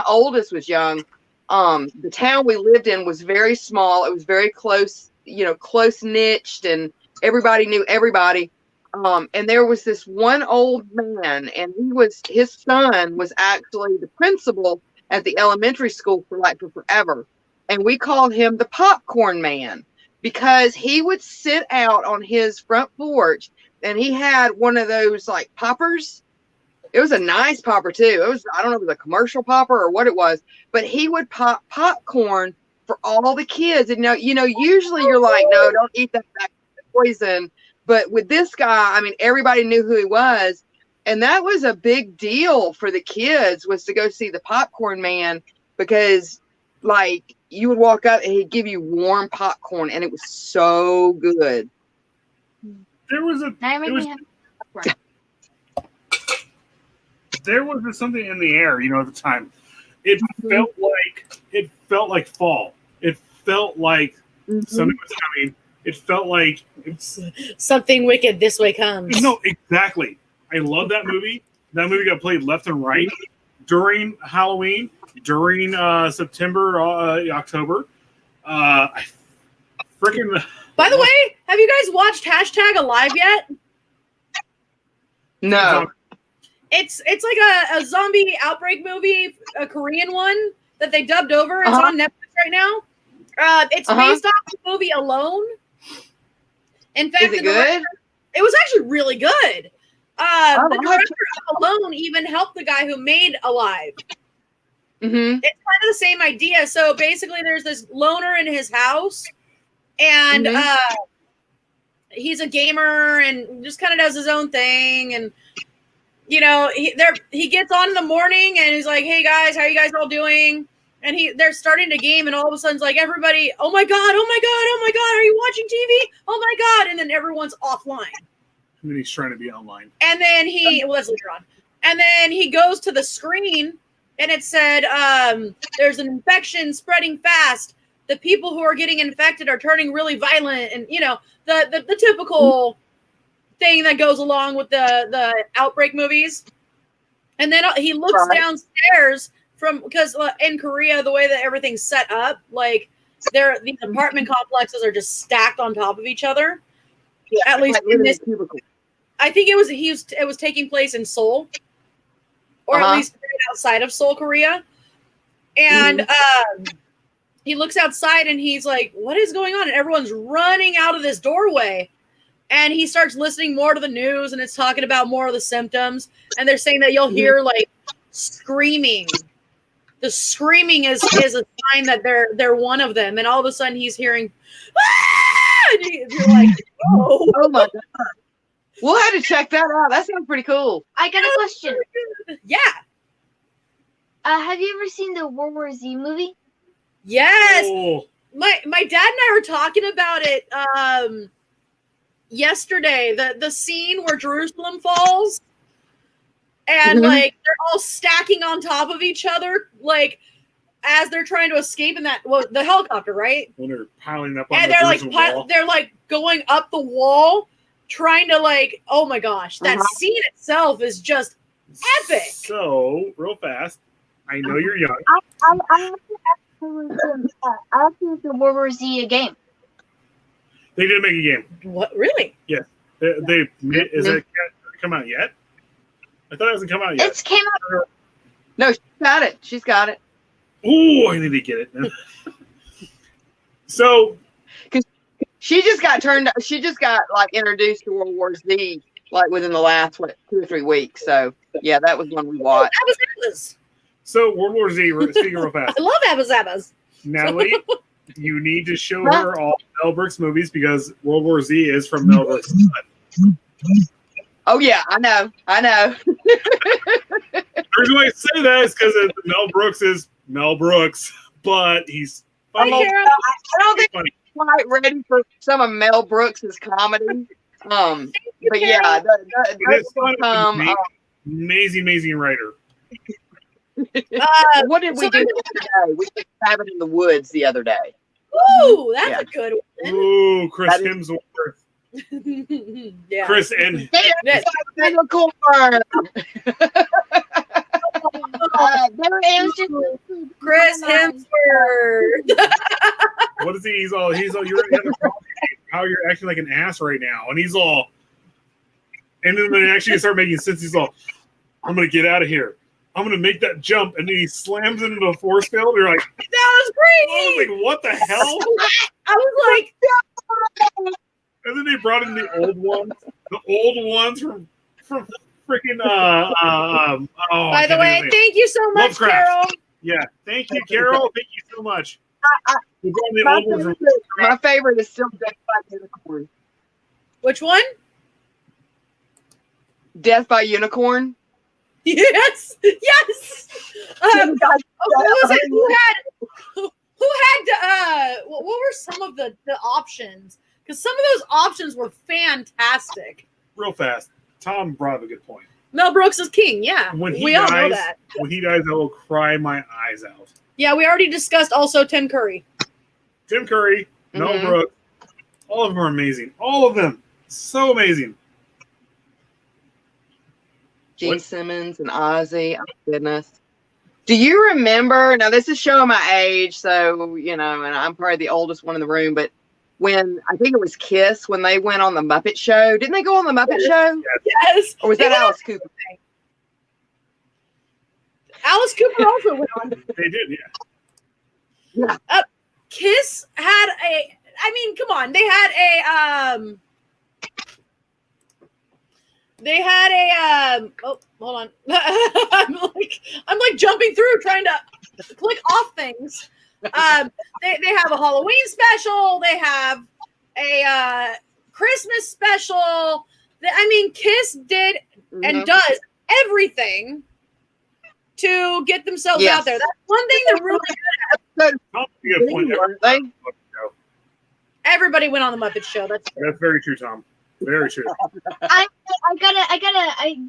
B: oldest was young, the town we lived in was very small. It was very close, close niched, and everybody knew everybody. And there was this one old man, and his son was actually the principal at the elementary school for forever. And we called him the popcorn man because he would sit out on his front porch, and he had one of those like poppers. It was a nice popper too. I don't know if it was a commercial popper or what it was, but he would pop popcorn for all the kids. And usually you're like, no, don't eat that, that's poison. But with this guy, I mean, everybody knew who he was. And that was a big deal for the kids, was to go see the popcorn man, because like you would walk up and he'd give you warm popcorn, and it was so good.
C: There was just something in the air, at the time. It felt like fall. It felt like something was coming. It felt like
A: something wicked this way comes.
C: No, exactly. I love that movie. That movie got played left and right during Halloween, during September, October. Freaking.
A: By the way, have you guys watched #Alive yet?
B: No.
A: It's like a zombie outbreak movie, a Korean one that they dubbed over. It's on Netflix right now. It's based off the movie Alone. In fact,
B: is it good?
A: It was actually really good. The director of Alone even helped the guy who made Alive. It's kind of the same idea. So basically, there's this loner in his house, and he's a gamer and just kind of does his own thing. And he gets on in the morning and he's like, "Hey guys, how are you guys all doing?" And they're starting to game, and all of a sudden it's like everybody, oh my god, are you watching TV? Oh my god. And then everyone's offline.
C: And then he's trying to be online.
A: And then that's later on. And then he goes to the screen, and it said, there's an infection spreading fast. The people who are getting infected are turning really violent, and the typical thing that goes along with the outbreak movies. And then he looks
B: Right.
A: downstairs because in Korea, the way that everything's set up, like these apartment complexes are just stacked on top of each other.
B: Yeah,
A: At least
B: like
A: in
B: living
A: this,
B: in a cubicle.
A: I think it was taking place in Seoul, or at
B: Uh-huh.
A: least outside of Seoul, Korea. And he looks outside and he's like, "What is going on?" And everyone's running out of this doorway. And he starts listening more to the news, and it's talking about more of the symptoms. And they're saying that you'll hear like screaming. The screaming is a sign that they're one of them. And all of a sudden, he's hearing, "Ah!" And you're like, "Oh,
B: Oh my god. We'll have to check that out. That sounds pretty cool.
E: I got a question.
A: yeah,
E: Have you ever seen the World War Z movie?
A: yes."
C: Oh,
A: My dad and I were talking about it yesterday. The scene where Jerusalem falls, and
B: Mhm.
A: like they're all stacking on top of each other, like as they're trying to escape in the helicopter, right?
C: when they're piling up on
A: And
C: the
A: they're like
C: Jerusalem wall.
A: they're like going up the wall, trying to like, oh my gosh, that scene itself is just epic.
C: So, real fast, I know you're young.
E: I actually the World War Z game.
C: They didn't make a game.
A: What, really?
C: They is it come out yet? I thought it hasn't come out yet.
E: It's came out.
B: No, she's got it. She's got it.
C: Ooh, I need to get it. So,
B: She just got like introduced to World War Z like within the last 2 or 3 weeks. So yeah, that was one we watched.
A: Abba-Zabbas.
C: World War Z, speaking real fast.
A: I love Abba-Zabbas.
C: Natalie, you need to show her all Mel Brooks movies because World War Z is from Mel Brooks.
B: Oh yeah, I know.
C: The reason why I say that is because Mel Brooks is Mel Brooks, but he's
A: Hi,
C: funny.
A: Kara.
B: I don't think
C: funny.
B: I'm quite ready for some of Mel Brooks's comedy. But yeah,
C: It is fun. Amazing writer.
B: what did we
A: so
B: do the other day? We did Cabin in the Woods the other day.
A: Ooh, that's
B: Yeah.
A: a good one.
C: Ooh, Chris
B: That
C: Hemsworth.
A: Yeah.
C: Chris and
A: That-
B: Unicorn.
E: It was just
A: Chris Hemsworth.
C: what is he? He's all you're how you're acting like an ass right now, and he's all. And then when they actually start making sense, he's all, "I'm gonna get out of here. I'm gonna make that jump," and then he slams into the force field. You're like,
A: That was
C: I
A: great.
C: was like, what the hell?
A: I was like,
C: And then they brought in the old ones from freaking oh,
A: by the way, thank you so much,
C: Lovecraft.
A: Carol.
C: yeah, thank you, Carol. Thank you so much. We brought in the
B: My
C: old ones from
B: favorite, my favorite is still Death by Unicorn.
A: Which one?
B: Death by Unicorn.
A: Yes. What was it? Who had what were some of the options? Because some of those options were fantastic.
C: real fast. Tom brought up a good point.
A: Mel Brooks is king. Yeah,
C: When he
A: we all know
C: dies,
A: that.
C: when he dies, I will cry my eyes out.
A: Yeah, we already discussed also Tim Curry.
C: Tim Curry, Mel
B: Mhm.
C: Brooks, all of them are amazing. All of them, so amazing.
B: Gene
C: What?
B: Simmons and Ozzy. Oh, goodness. Do you remember? Now, this is showing my age, so, and I'm probably the oldest one in the room, but when I think it was Kiss, when they went on the Muppet Show, didn't they go on the Muppet Show?
A: Yes.
B: Or was
A: They
B: that
A: went on-
B: Alice Cooper?
A: Alice Cooper also went on.
C: They did, yeah.
A: Kiss had come on. They had oh, hold on. I'm like jumping through trying to click off things. They have a Halloween special. They have a Christmas special. Kiss did and
B: Mhm.
A: does everything to get themselves
B: Yes.
A: out there. That's one thing that really
C: Tom's a good point.
B: Weren't they?
A: everybody went on the Muppet Show. That's
C: That's very true, Tom. Very true.
E: I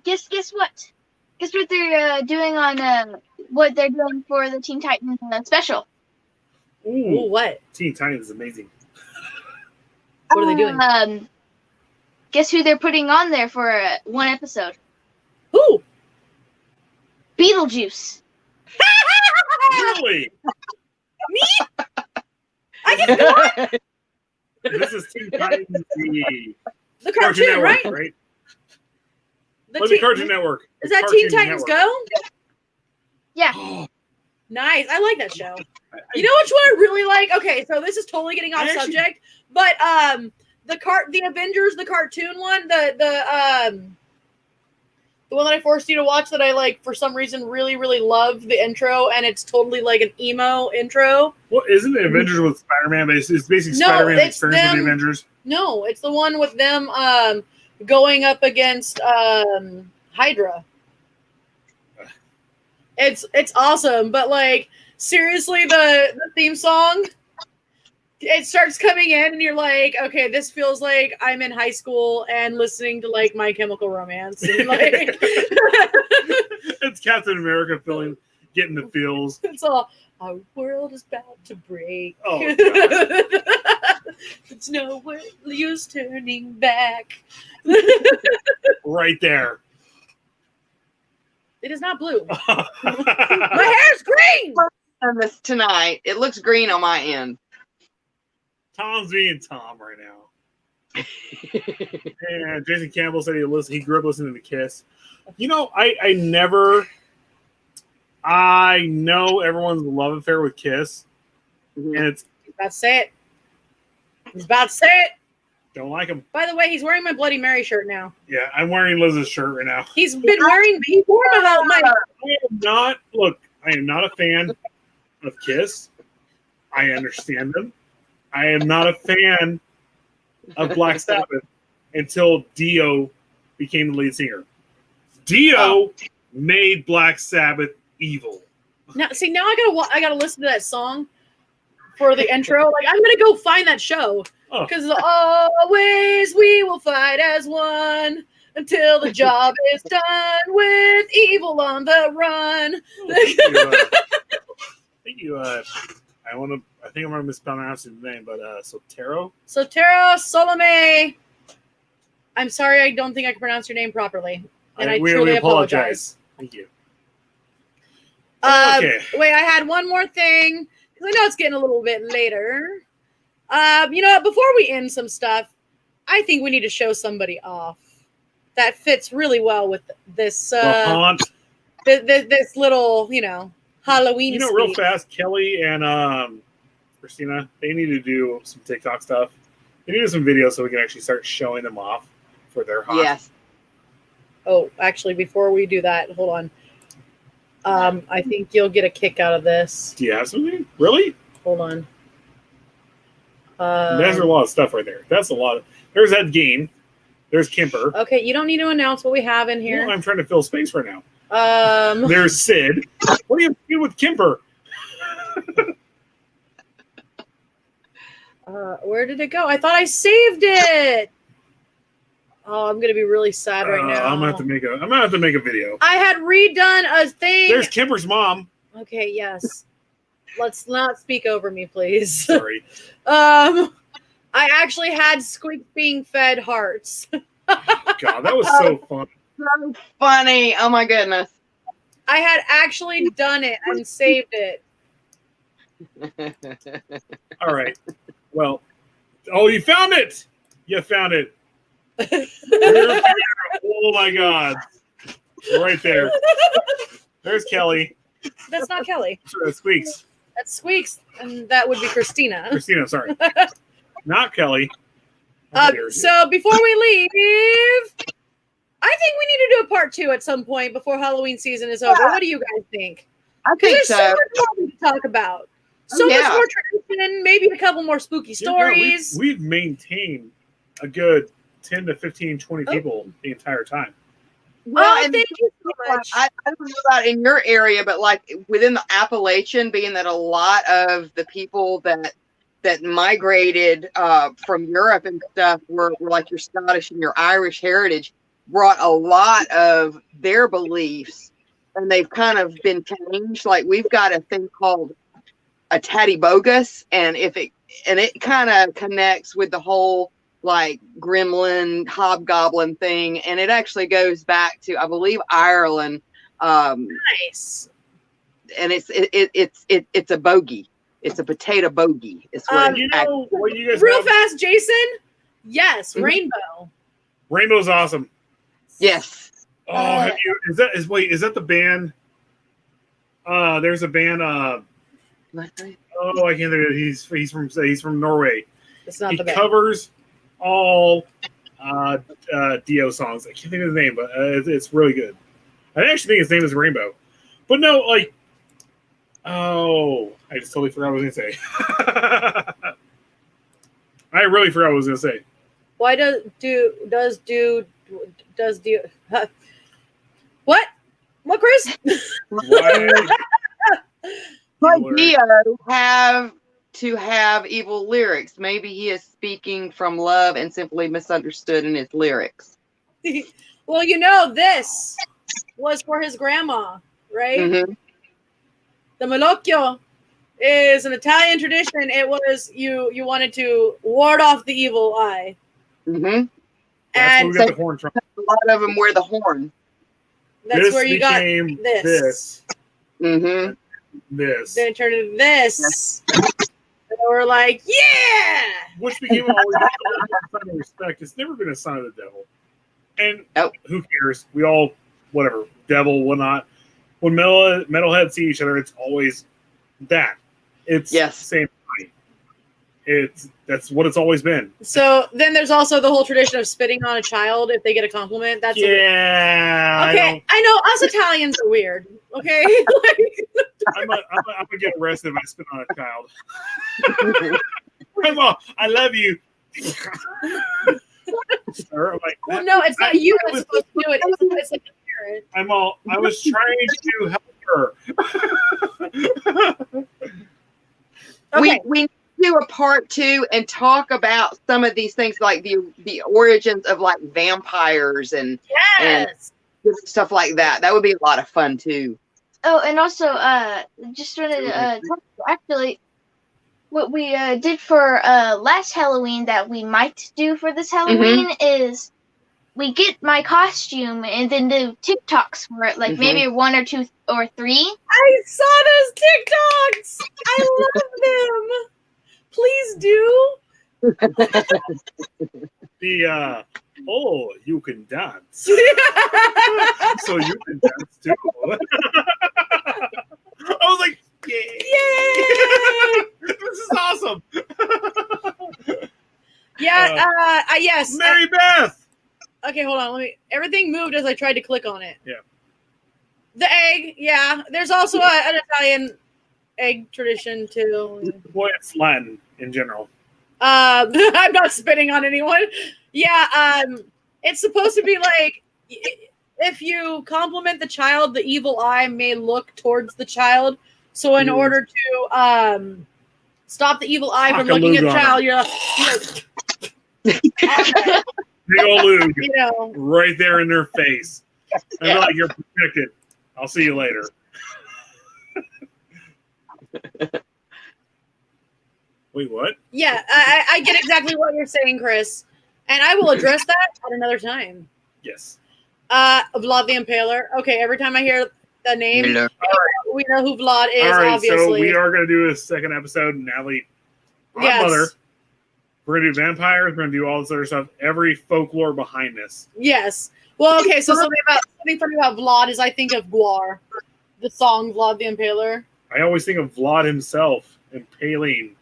E: guess what? Guess what they're doing on what they're doing for the Teen Titans special.
A: Ooh,
C: Ooh,
A: what?
C: Teen Titans is amazing.
A: What are they doing?
E: Guess who they're putting on there for one episode?
A: Who?
E: Beetlejuice.
C: Really?
A: I guess go on.
C: This is Teen Titans,
A: The cartoon,
C: Network,
A: right?
C: The Cartoon Network.
A: Is
C: The
A: that
C: Cartoon
A: Teen Titans
C: Network.
A: Go?
E: Yeah.
A: Nice. I like that show. You know which one I really like? Okay, so this is totally getting off subject, but the Avengers, the cartoon one, the one that I forced you to watch that I like for some reason really, really loved the intro, and it's totally like an emo intro.
C: Well, isn't it Avengers with Spider-Man? It's basically
A: No,
C: Spider-Man's
A: it's
C: experience with the
A: them-
C: Avengers.
A: No, it's the one with them going up against Hydra. It's awesome, but like seriously, the theme song, it starts coming in and you're like, okay, this feels like I'm in high school and listening to like My Chemical Romance. And, like,
C: It's Captain America getting the feels.
A: it's all, our world is about to break.
C: Oh, God.
A: It's no use turning back.
C: Right there.
A: It is not blue. My hair's green.
B: On this tonight, it looks green on my end.
C: Tom's being Tom right now. And Jason Campbell said he grew up listening to Kiss. You know, I know everyone's love affair with Kiss, and it's
A: He's about to say it. He's about to say it.
C: don't like him.
A: By the way, he's wearing my Bloody Mary shirt now.
C: Yeah, I'm wearing Liz's shirt right now.
A: He's been wearing. He wore my
C: I am not a fan of Kiss. I understand them. I am not a fan of Black Sabbath until Dio became the lead singer. Dio made Black Sabbath evil.
A: Now, see, now I gotta listen to that song for the intro. Like, I'm gonna go find that show
C: Oh.
A: because always we will fight as one until the job is done with evil on the run.
C: I think I'm gonna mispronounce his name, but Sotero.
A: Sotero Solome. I'm sorry, I don't think I can pronounce your name properly, and I truly apologize.
C: Thank you.
A: Okay. Wait, I had one more thing because I know it's getting a little bit later. You know, before we end some stuff, I think we need to show somebody off that fits really well with this
C: The Haunt.
A: this little, you know, Halloween.
C: You know, real fast, Kelly and Christina, they need to do some TikTok stuff. They need to do some videos so we can actually start showing them off for their haunt.
B: Yes.
A: Oh, actually, before we do that, hold on. I think you'll get a kick out of this.
C: Do you have something? Really?
A: Hold on.
C: There's a lot of stuff right there. That's a lot. There's Ed Gein. There's Kemper.
A: Okay, you don't need to announce what we have in here.
C: Well, I'm trying to fill space right now.
A: Um,
C: There's Sid. What do you do with Kemper?
A: where did it go? I thought I saved it. Oh, I'm gonna be really sad right now.
C: I'm gonna have to make a video.
A: I had redone a thing.
C: There's Kemper's mom.
A: Okay, yes. Let's not speak over me, please.
C: Sorry.
A: I actually had Squeak being fed hearts.
C: God, that was so fun.
B: So funny. Oh my goodness.
A: I had actually done it and saved it.
C: All right. Well, you found it. You found it. Oh my God. Right there. There's Kelly.
A: That's not Kelly.
C: Sorry, that's Squeaks.
A: That's Squeaks, and that would be Christina.
C: Christina, sorry. Not Kelly.
A: So before we leave, I think we need to do a part 2 at some point before Halloween season is over. What do you guys think?
B: I
A: Because
B: think
A: there's so
B: so.
A: much more to talk about. So
B: Yeah.
A: much more tradition, maybe a couple more spooky stories.
C: We've maintained a good 10 to 15, 20 people the entire time.
A: Oh,
B: and
A: thank you so much.
B: I don't know about in your area, but like within the Appalachian, being that a lot of the people that migrated from Europe and stuff were like your Scottish and your Irish heritage, brought a lot of their beliefs, and they've kind of been changed. Like we've got a thing called a Tatty Bogus, and it kind of connects with the whole like gremlin hobgoblin thing, and it actually goes back to, I believe, Ireland,
A: Nice.
B: And it's a bogey. It's a potato bogey. It's what
C: You know what you guys
A: Real
C: have?
A: fast, Jason. Yes,
B: Mhm.
A: Rainbow.
C: Rainbow's awesome.
B: Yes.
C: Oh, have you? Is that the band? There's a band. Oh, I can't think of it. He's from Norway.
A: It's not
C: He
A: the best.
C: covers all Dio songs. I can't think of the name, but it's really good. I actually think his name is Rainbow. But no, like, oh, I just totally forgot what I was gonna say. I really forgot what I was gonna say.
A: Why does what? What, Chris?
C: Why?
B: But
C: Lord.
B: Dio have to have evil lyrics. Maybe he is speaking from love and simply misunderstood in his lyrics.
A: Well, you know, this was for his grandma, right?
B: Mhm.
A: The Malocchio is an Italian tradition. It was you wanted to ward off the evil eye.
B: Mhm.
C: That's where
A: And
C: we got the horn from.
B: A lot of them wear the horn.
A: that's
C: This
A: where you got
C: became
A: this.
B: Mhm.
C: This.
A: Then it turned into this. And we're like, yeah!
C: Which became always a sign of respect. It's never been a sign of the devil. And
B: Nope.
C: who cares? We all, whatever, devil, whatnot. When metalheads see each other, it's always that. It's
B: Yes.
C: the same thing. That's what it's always been.
A: So then there's also the whole tradition of spitting on a child if they get a compliment. That's
C: Yeah.
A: okay. I know us Italians are weird. Okay.
C: I'm gonna get arrested if I spit on a child. Grandma, I love you. Sir, I'm like,
A: Well, no, it's not you that's supposed to do it. It's like the parent.
C: I was trying to help her.
A: Okay.
B: We need to do a part 2 and talk about some of these things, like the origins of like vampires and
A: Yes.
B: stuff like that. That would be a lot of fun too.
E: Oh, and also, just wanted to actually, what we did for last Halloween that we might do for this Halloween is we get my costume and then do TikToks for it, like maybe 1 or 2 or 3.
A: I saw those TikToks. I love them. Please do.
C: The oh, you can dance. So you can dance too. I was like, yay! This is awesome.
A: Yeah. Yes.
C: Mary Beth.
A: Okay, hold on. Everything moved as I tried to click on it.
C: Yeah.
A: The egg. Yeah. There's also an Italian egg tradition too.
C: Boy, it's Latin in general.
A: I'm not spitting on anyone. Yeah. It's supposed to be like if you compliment the child, the evil eye may look towards the child. So in order to stop the evil eye from looking at the child, you're like,
C: Big old Lug
A: you know.
C: right there in their face. And they're like, you're protected. I'll see you later. Wait, what?
A: Yeah, I get exactly what you're saying, Chris. And I will address that at another time.
C: Yes.
A: Vlad the Impaler. Okay, every time I hear the name, we know who Vlad is,
C: All right,
A: obviously.
C: so we are going to do a second episode. Natalie, our
A: Yes.
C: mother. We're going to do vampires. We're going to do all this other stuff. Every folklore behind this.
A: Yes. Well, okay, so something funny about Vlad is I think of Guar, the song Vlad the Impaler.
C: I always think of Vlad himself impaling,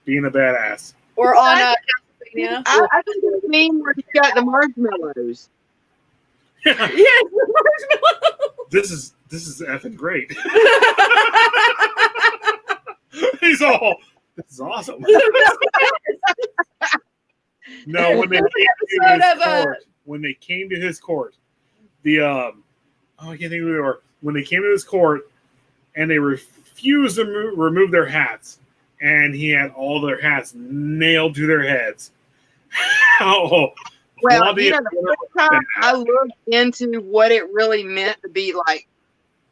C: being a badass.
A: Or on Castlevania.
B: I think it's mean where you got the marshmallows.
A: Yes,
C: This is effing great. He's all, this is awesome. No, when they came to his court, the I can't think of who they were. When they came to his court and they refused to remove their hats, and he had all their hats nailed to their heads. Oh,
B: Well, the first time I looked into what it really meant to be like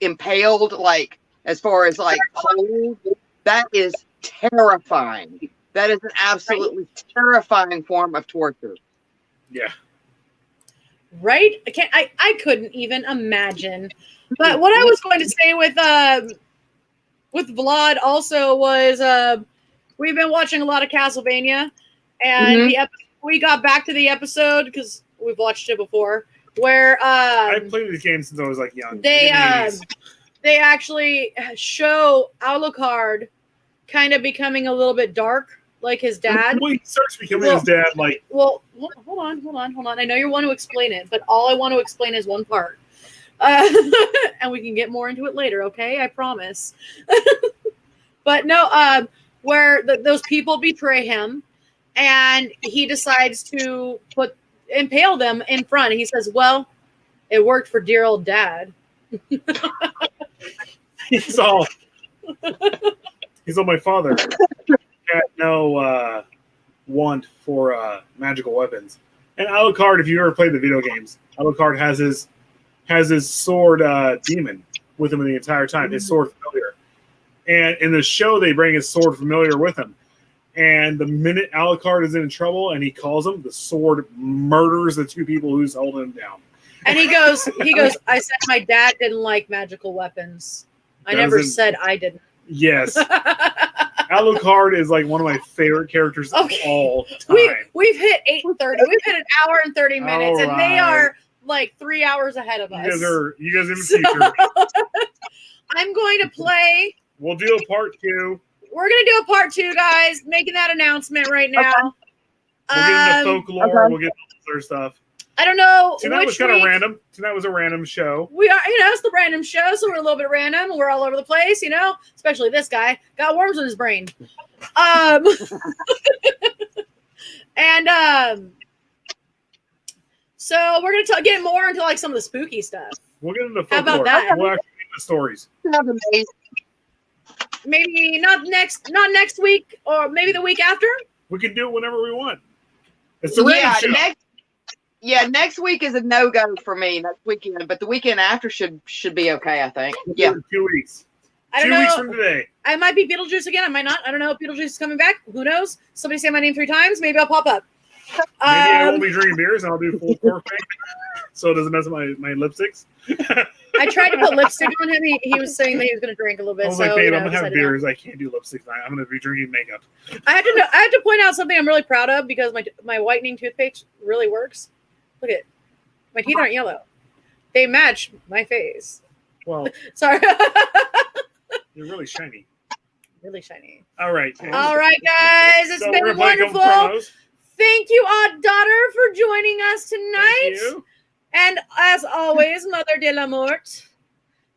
B: impaled, like as far as like cold, that is terrifying. That is an absolutely terrifying form of torture.
C: yeah.
A: Right? I couldn't even imagine. But what I was going to say with Vlad also was we've been watching a lot of Castlevania, and we got back to the episode because we've watched it before where
C: I've played these games since I was like young.
A: they actually show Alucard kind of becoming a little bit dark like his dad.
C: Well, he starts becoming his dad. Like,
A: well, hold on. I know you want to explain it, but all I want to explain is one part, and we can get more into it later. Okay, I promise. But no, where those people betray him, and he decides to impale them in front. He says, "Well, it worked for dear old dad."
C: he's all my father. Had no want for magical weapons. And Alucard, if you ever played the video games, Alucard has his sword demon with him the entire time, his sword familiar. And in the show, they bring his sword familiar with him. And the minute Alucard is in trouble and he calls him, the sword murders the two people who's holding him down.
A: And he goes, I said my dad didn't like magical weapons. I never said I didn't.
C: Yes. Alucard is like one of my favorite characters of all time.
A: We've hit 8:30. We've hit an hour and 30 minutes, and they are like 3 hours ahead of us.
C: You guys in the future.
A: I'm going to play.
C: We'll do a part 2.
A: We're going to do a part 2, guys. Making that announcement right now.
C: Okay. We'll get into folklore. Okay. We'll get into other stuff.
A: I don't know.
C: Tonight was kind of random. Tonight was a random show.
A: We are, it's the random show, so we're a little bit random. We're all over the place, especially this guy got worms in his brain. So we're gonna get more into like some of the spooky stuff.
C: We'll get into
A: How
C: folklore.
A: about that?
C: We'll actually get into stories.
A: Maybe not next week, or maybe the week after.
C: We can do it whenever we want. It's the random show.
B: Next week is a no-go for me next weekend, but the weekend after should be okay, I think. Yeah.
C: 2 weeks.
A: I don't
C: 2
A: know.
C: weeks from today.
A: I might be Beetlejuice again. I might not. I don't know if Beetlejuice is coming back. Who knows? Somebody say my name 3 times. Maybe I'll pop up.
C: Maybe I won't be drinking beers and I'll do full cork thing, so it doesn't mess up my lipsticks.
A: I tried to put lipstick on him. He was saying that he was going to drink a little bit.
C: I was like, babe, I'm going to have beers. I can't do lipsticks tonight. I'm going to be drinking makeup.
A: I have to point out something I'm really proud of because my whitening toothpaste really works. Look at it. My teeth aren't yellow. They match my face.
C: Well,
A: sorry.
C: They're really shiny.
A: Really shiny.
C: All right.
A: All right, guys. It's been wonderful. Thank you, Odd Daughter, for joining us tonight.
C: Thank you.
A: And as always, Mother de la Mort,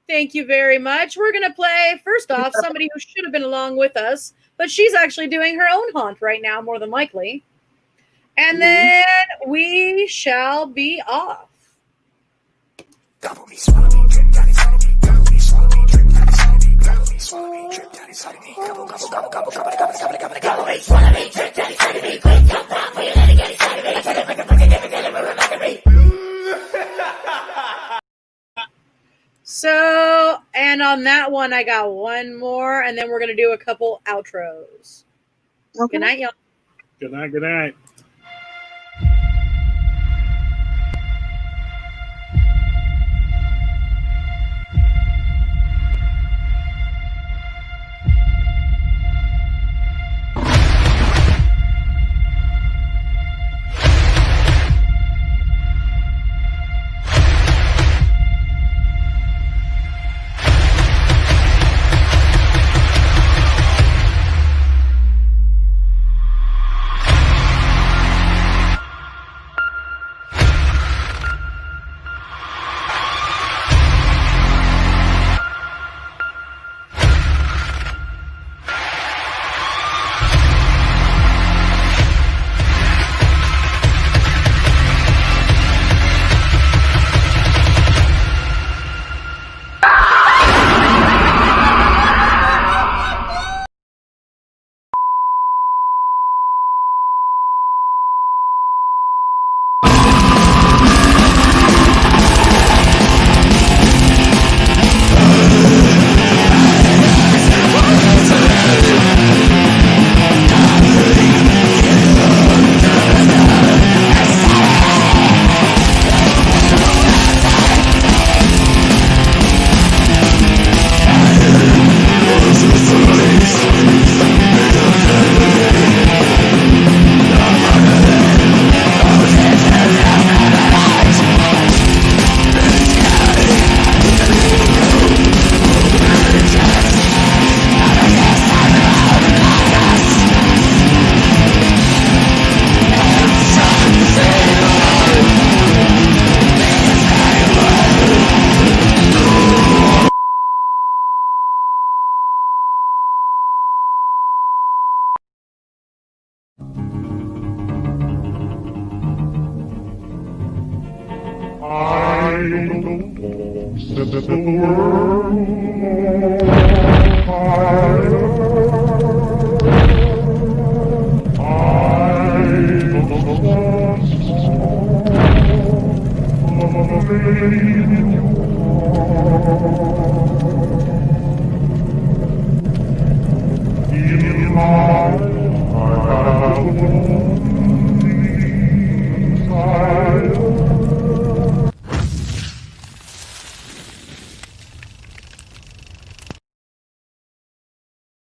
A: thank you very much. We're going to play, first off, somebody who should have been along with us, but she's actually doing her own haunt right now, more than likely. And then we shall be off.
F: Gobble me, swallow me, drip, daddy, swallow me, gobble me, swallow me, drip, daddy, swallow me, gobble me, swallow me, drip, daddy, swallow me, gobble, gobble, gobble, gobble, gobble, gobble, gobble, gobble, gobble me, swallow me, drip, daddy, swallow me, quick, jump, pop, will you let it get inside of me? I take it, bring it,
A: So, and on that one, I got one more, and then we're going to do a couple outros. Okay. Good night, y'all.
C: Good night, good night.
G: set the world on fire.